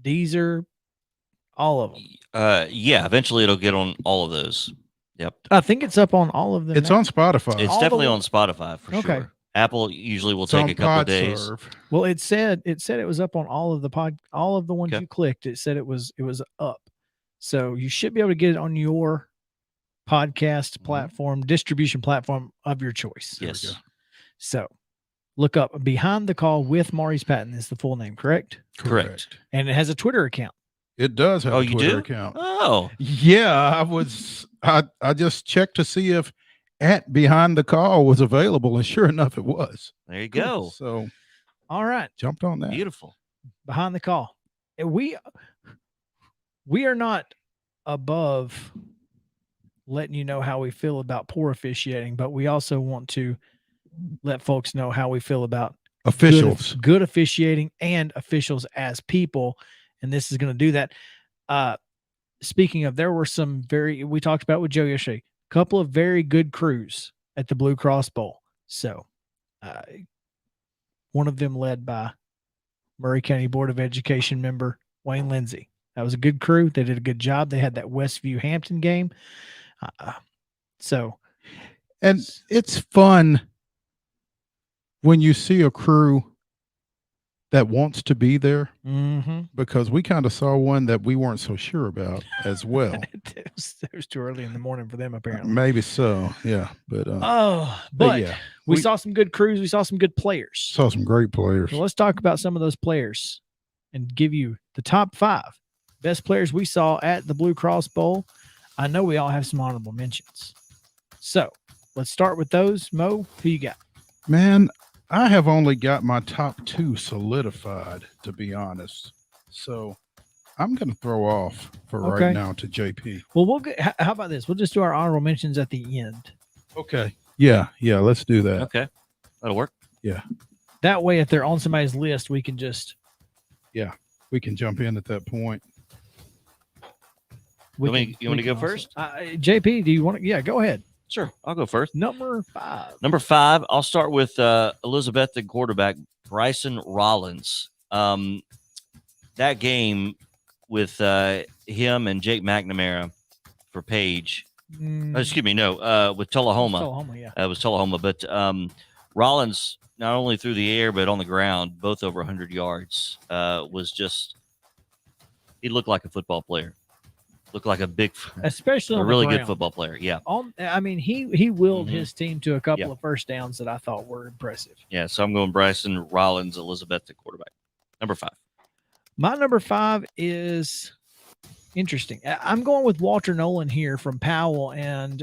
Deezer, all of them. Yeah, eventually it'll get on all of those. Yep. I think it's up on all of them. It's on Spotify. It's all definitely the- on Spotify for Okay. sure. Apple usually will It's take on a couple of days. PodServe. Well, it said it was up on all of the ones Okay. you clicked. It said it was up. So you should be able to get it on your podcast platform, distribution platform of your choice. There we Yes. go. So look up Behind the Call with Maurice Patton is the full name, correct? Correct. And it has a Twitter account. It does have Oh, a you Twitter do? account. Oh, Yeah, I just checked to see if @Behind the Call was available, and sure enough, it was. there you go. So All right. jumped on that. Beautiful. Behind the Call. And we are not above letting you know how we feel about poor officiating, but we also want to let folks know how we feel about Officials. good officiating and officials as people. And this is going to do that. Speaking of, there were some we talked about with Joe yesterday, a couple of very good crews at the Blue Cross Bowl. So one of them led by Murray County Board of Education member Wayne Lindsay. That was a good crew. They did a good job. They had that Westview Hampton game. And it's fun when you see a crew that wants to be there, Mm-hmm. because we kind of saw one that we weren't so sure about as well. it was too early in the morning for them, apparently. Maybe so, yeah. But but yeah, we saw some good crews. We saw some good players. saw some great players. So let's talk about some of those players and give you the top 5 best players we saw at the Blue Cross Bowl. I know we all have some honorable mentions. So let's start with those. Mo, who you got? Man, I have only got my top 2 solidified, to be honest. So I'm going to throw off for right now to JP. Well, we'll get, how about this? We'll just do our honorable mentions at the end. Okay. Yeah. Let's do that. Okay. That'll work. Yeah. That way, if they're on somebody's list, we can just. Yeah. We can jump in at that point. You want to go first? JP, do you want to? Yeah, go ahead. Sure. I'll go first. Number 5. Number 5, I'll start with Elizabethan quarterback Bryson Rollins. That game with him and Jake McNamara for Page. Excuse me, no, with Tullahoma. Tullahoma, yeah. It was Tullahoma. But Rollins, not only through the air, but on the ground, both over 100 yards, was just – he looked like a football player. Looked like especially a really good football player. Yeah. He willed his team to a couple of first downs that I thought were impressive. Yeah. So I'm going Bryson Rollins, Elizabeth, the quarterback. Number 5. My number 5 is interesting. I'm going with Walter Nolan here from Powell, and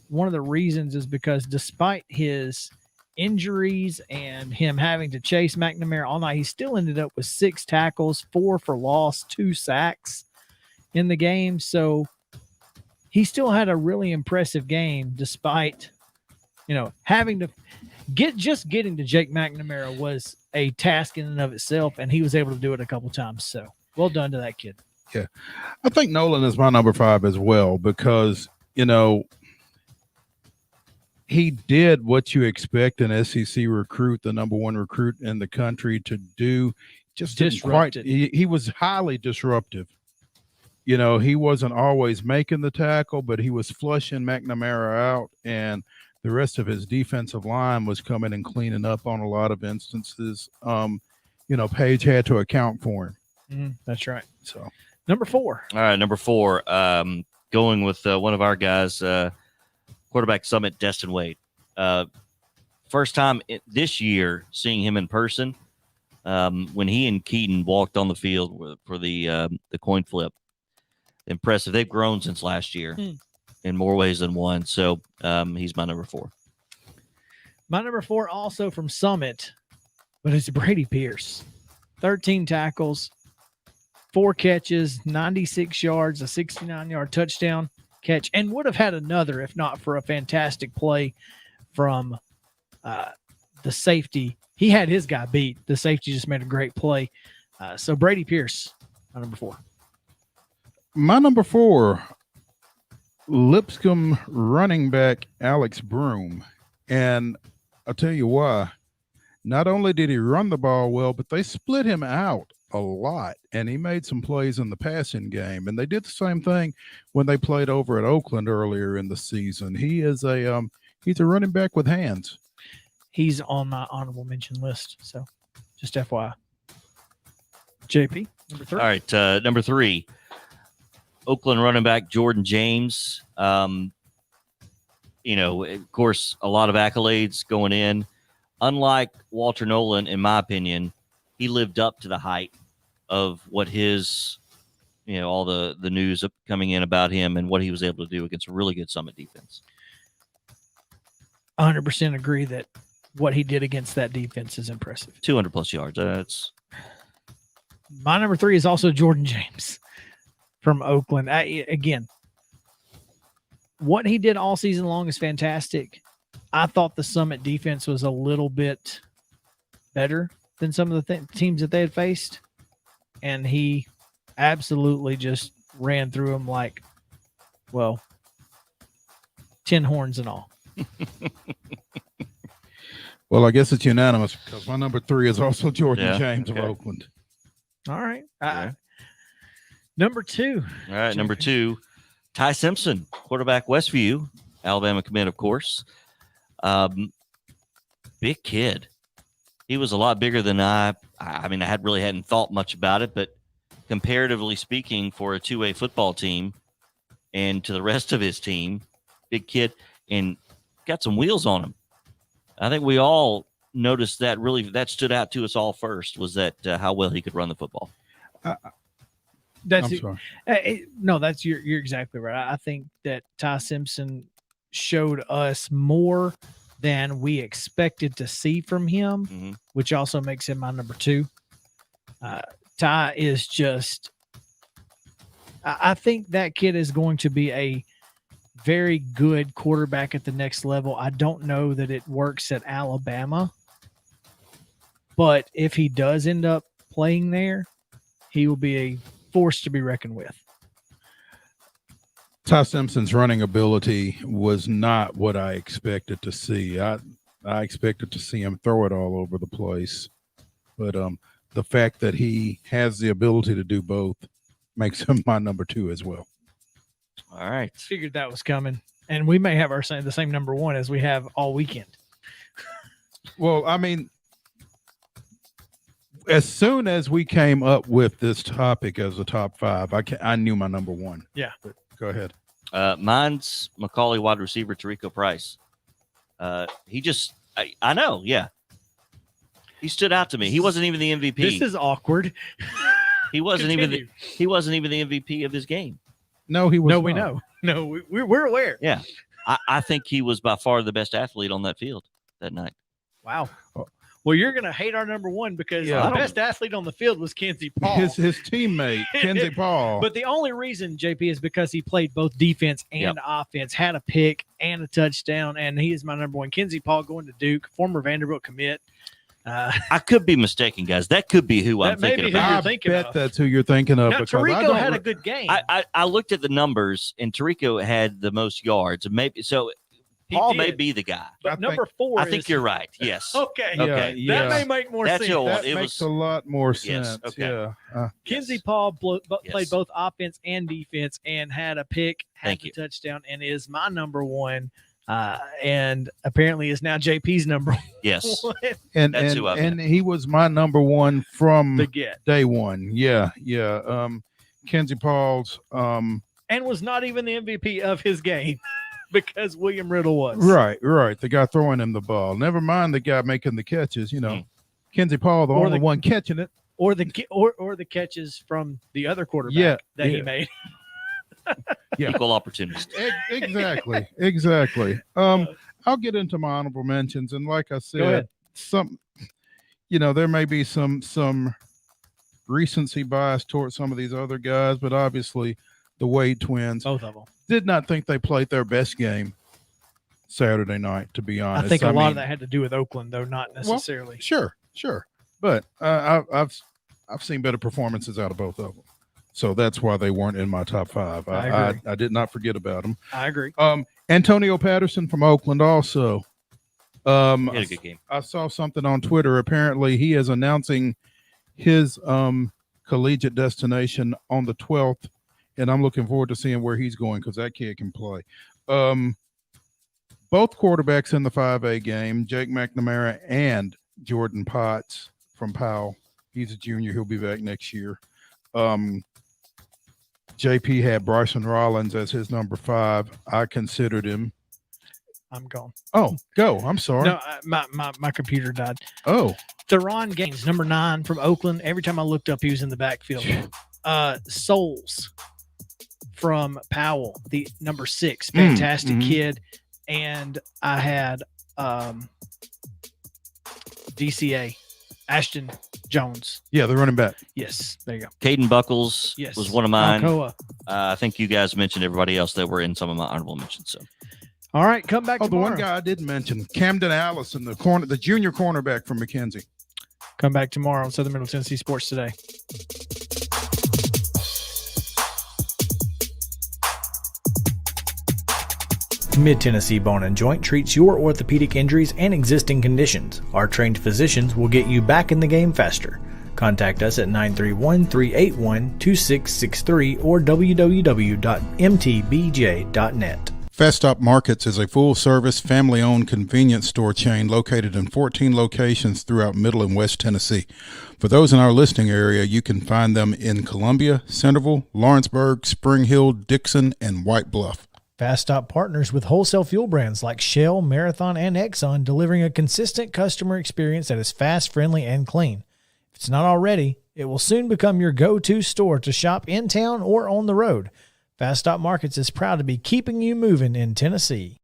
one of the reasons is because despite his injuries and him having to chase McNamara all night, he still ended up with 6 tackles, 4 for loss, 2 sacks in the game. So he still had a really impressive game despite, having to getting to Jake McNamara was a task in and of itself, and he was able to do it a couple times. So well done to that kid. Yeah. I think Nolan is my number 5 as well, because, he did what you expect an SEC recruit, the number 1 recruit in the country, to do. Just disrupted. He was highly disruptive. He wasn't always making the tackle, but he was flushing McNamara out, and the rest of his defensive line was coming and cleaning up on a lot of instances. Page had to account for him. That's right. So number 4. All right, number 4. Going with one of our guys, quarterback Summit, Destin Wade. First time this year seeing him in person. When he and Keaton walked on the field for the coin flip. Impressive. They've grown since last year in more ways than one. So he's my number 4. My number 4 also from Summit, but it's Brady Pierce. 13 tackles, 4 catches, 96 yards, a 69-yard touchdown catch, and would have had another if not for a fantastic play from the safety. He had his guy beat. The safety just made a great play. So Brady Pierce, my number 4. My number 4, Lipscomb running back Alex Broom. And I'll tell you why. Not only did he run the ball well, but they split him out a lot, and he made some plays in the passing game. And they did the same thing when they played over at Oakland earlier in the season. He is he's a running back with hands. He's on my honorable mention list. So just FYI. JP, number 3. All right, number 3. Oakland running back Jordan James. Of course, a lot of accolades going in. Unlike Walter Nolan, in my opinion, he lived up to the hype of what his, all the news coming in about him and what he was able to do against a really good Summit defense. 100% agree that what he did against that defense is impressive. 200 plus yards. That's my number 3 is also Jordan James from Oakland. Again, what he did all season long is fantastic. I thought the Summit defense was a little bit better than some of the teams that they had faced, and he absolutely just ran through them like, 10 horns and all. Well, I guess it's unanimous because my number 3 is also Jordan James of Oakland. All right. Number 2. All right, number 2, Ty Simpson, quarterback Westview, Alabama commit, of course. Big kid. he was a lot bigger than I mean, I hadn't thought much about it, but comparatively speaking, for a 2A football team and to the rest of his team, big kid and got some wheels on him. I think we all noticed that. Really, that stood out to us all first, was that how well he could run the football. That's I'm sorry. No, that's you're exactly right. I think that Ty Simpson showed us more than we expected to see from him, which also makes him my number 2. Ty is just, I think that kid is going to be a very good quarterback at the next level. I don't know that it works at Alabama, but if he does end up playing there, he will be a force to be reckoned with. Ty Simpson's running ability was not what I expected to see. I expected to see him throw it all over the place, but the fact that he has the ability to do both makes him my number 2 as well. All right, Figured that was coming, and we may have the same number 1 as we have all weekend. Well, I mean, as soon as we came up with this topic as a top 5, I knew my number 1. Yeah. But go ahead. Mine's Macaulay wide receiver Tarico Price. He just, I know, yeah. He stood out to me. He wasn't even the MVP. This is awkward. He wasn't even the Continue. MVP of his game. No, he was No, not. we know. No, we're aware. Yeah, I think he was by far the best athlete on that field that night. Wow. Well, you're going to hate our number 1 because Yeah. the best athlete on the field was Kenzie Paul. His teammate, Kenzie Paul. But the only reason, JP, is because he played both defense and offense, had a pick and a touchdown, and he is my number 1. Kenzie Paul going to Duke, former Vanderbilt commit. I could be mistaken, guys. That could be who I'm thinking who about. you're I thinking bet of. that's who you're thinking of. Now, because I Tarico don't had re- a good game. I looked at the numbers, and Tarico had the most yards. Maybe so. He Paul did. may be the guy. But number 4 I think you're right. Yes. Okay. Okay. That may make more That's sense. your- That it makes was- a lot more Yes, sense. okay. Yeah. Kenzie Yes. Paul played Yes. both offense and defense and had a pick, had Thank the you. touchdown, and is my number 1. And apparently is now JP's number Yes. 1. And That's who I and he was my number 1 from The get. day 1. Yeah. Kenzie Paul's And was not even the MVP of his game because William Riddle was. right. The guy throwing him the ball. Never mind the guy making the catches, Kenzie Paul, the Or only the- one catching it. Or the catches from the other quarterback that he made. Yeah. Equal opportunist. Exactly. I'll get into my honorable mentions, and like I Go ahead. said, there may be some recency bias towards some of these other guys, but obviously the Wade twins Both of them. did not think they played their best game Saturday night, to be honest. I think a lot of that had to do with Oakland, though, not necessarily. Sure. But I've seen better performances out of both of them. So that's why they weren't in my top 5. I agree. I did not forget about them. I agree. Antonio Patterson from Oakland also. He had a good game. I saw something on Twitter. Apparently, he is announcing his collegiate destination on the 12th, and I'm looking forward to seeing where he's going because that kid can play. Both quarterbacks in the 5A game, Jake McNamara and Jordan Potts from Powell. He's a junior. He'll be back next year. JP had Bryson Rollins as his number 5. I considered him. I'm gone. Oh, go. I'm sorry. No, my computer died. Oh, Theron Gaines, number 9 from Oakland. Every time I looked up, he was in the backfield. Souls from Powell, the number 6, fantastic kid. And I had DCA, Ashton Jones. yeah, the running back. Yes, there you go. Caden Buckles Yes, was one of mine. Alcoa. I think you guys mentioned everybody else that were in some of my honorable mentions. So All right, come back Oh, the tomorrow. one guy I didn't mention, Camden Allison, the junior cornerback from McKenzie. Come back tomorrow on Southern Middle Tennessee Sports Today. Mid-Tennessee Bone and Joint treats your orthopedic injuries and existing conditions. Our trained physicians will get you back in the game faster. Contact us at 931-381-2663 or www.mtbj.net. Fast Stop Markets is a full-service, family-owned convenience store chain located in 14 locations throughout Middle and West Tennessee. For those in our listening area, you can find them in Columbia, Centerville, Lawrenceburg, Spring Hill, Dixon, and White Bluff. Fast Stop partners with wholesale fuel brands like Shell, Marathon, and Exxon, delivering a consistent customer experience that is fast, friendly, and clean. If it's not already, it will soon become your go-to store to shop in town or on the road. Fast Stop Markets is proud to be keeping you moving in Tennessee.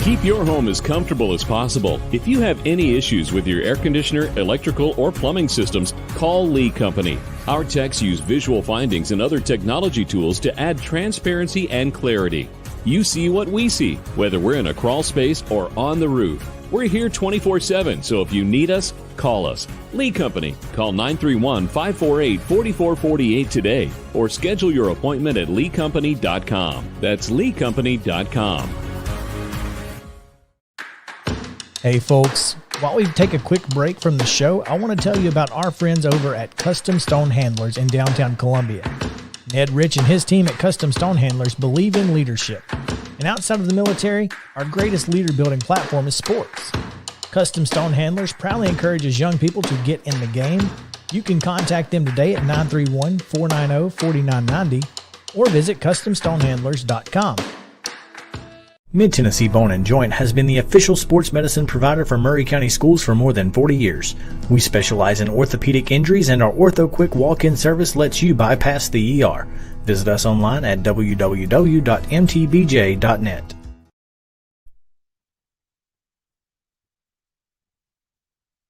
Keep your home as comfortable as possible. If you have any issues with your air conditioner, electrical, or plumbing systems, call Lee Company. Our techs use visual findings and other technology tools to add transparency and clarity. You see what we see, whether we're in a crawl space or on the roof. We're here 24/7, so if you need us, call us. Lee Company. Call 931-548-4448 today or schedule your appointment at leecompany.com. That's leecompany.com. Hey folks, while we take a quick break from the show, I want to tell you about our friends over at Custom Stone Handlers in downtown Columbia. Ned Rich and his team at Custom Stone Handlers believe in leadership. And outside of the military, our greatest leader building platform is sports. Custom Stone Handlers proudly encourages young people to get in the game. You can contact them today at 931-490-4990 or visit CustomStonehandlers.com. Mid-Tennessee Bone & Joint has been the official sports medicine provider for Maury County Schools for more than 40 years. We specialize in orthopedic injuries, and our Ortho Quick walk-in service lets you bypass the ER. Visit us online at www.mtbj.net.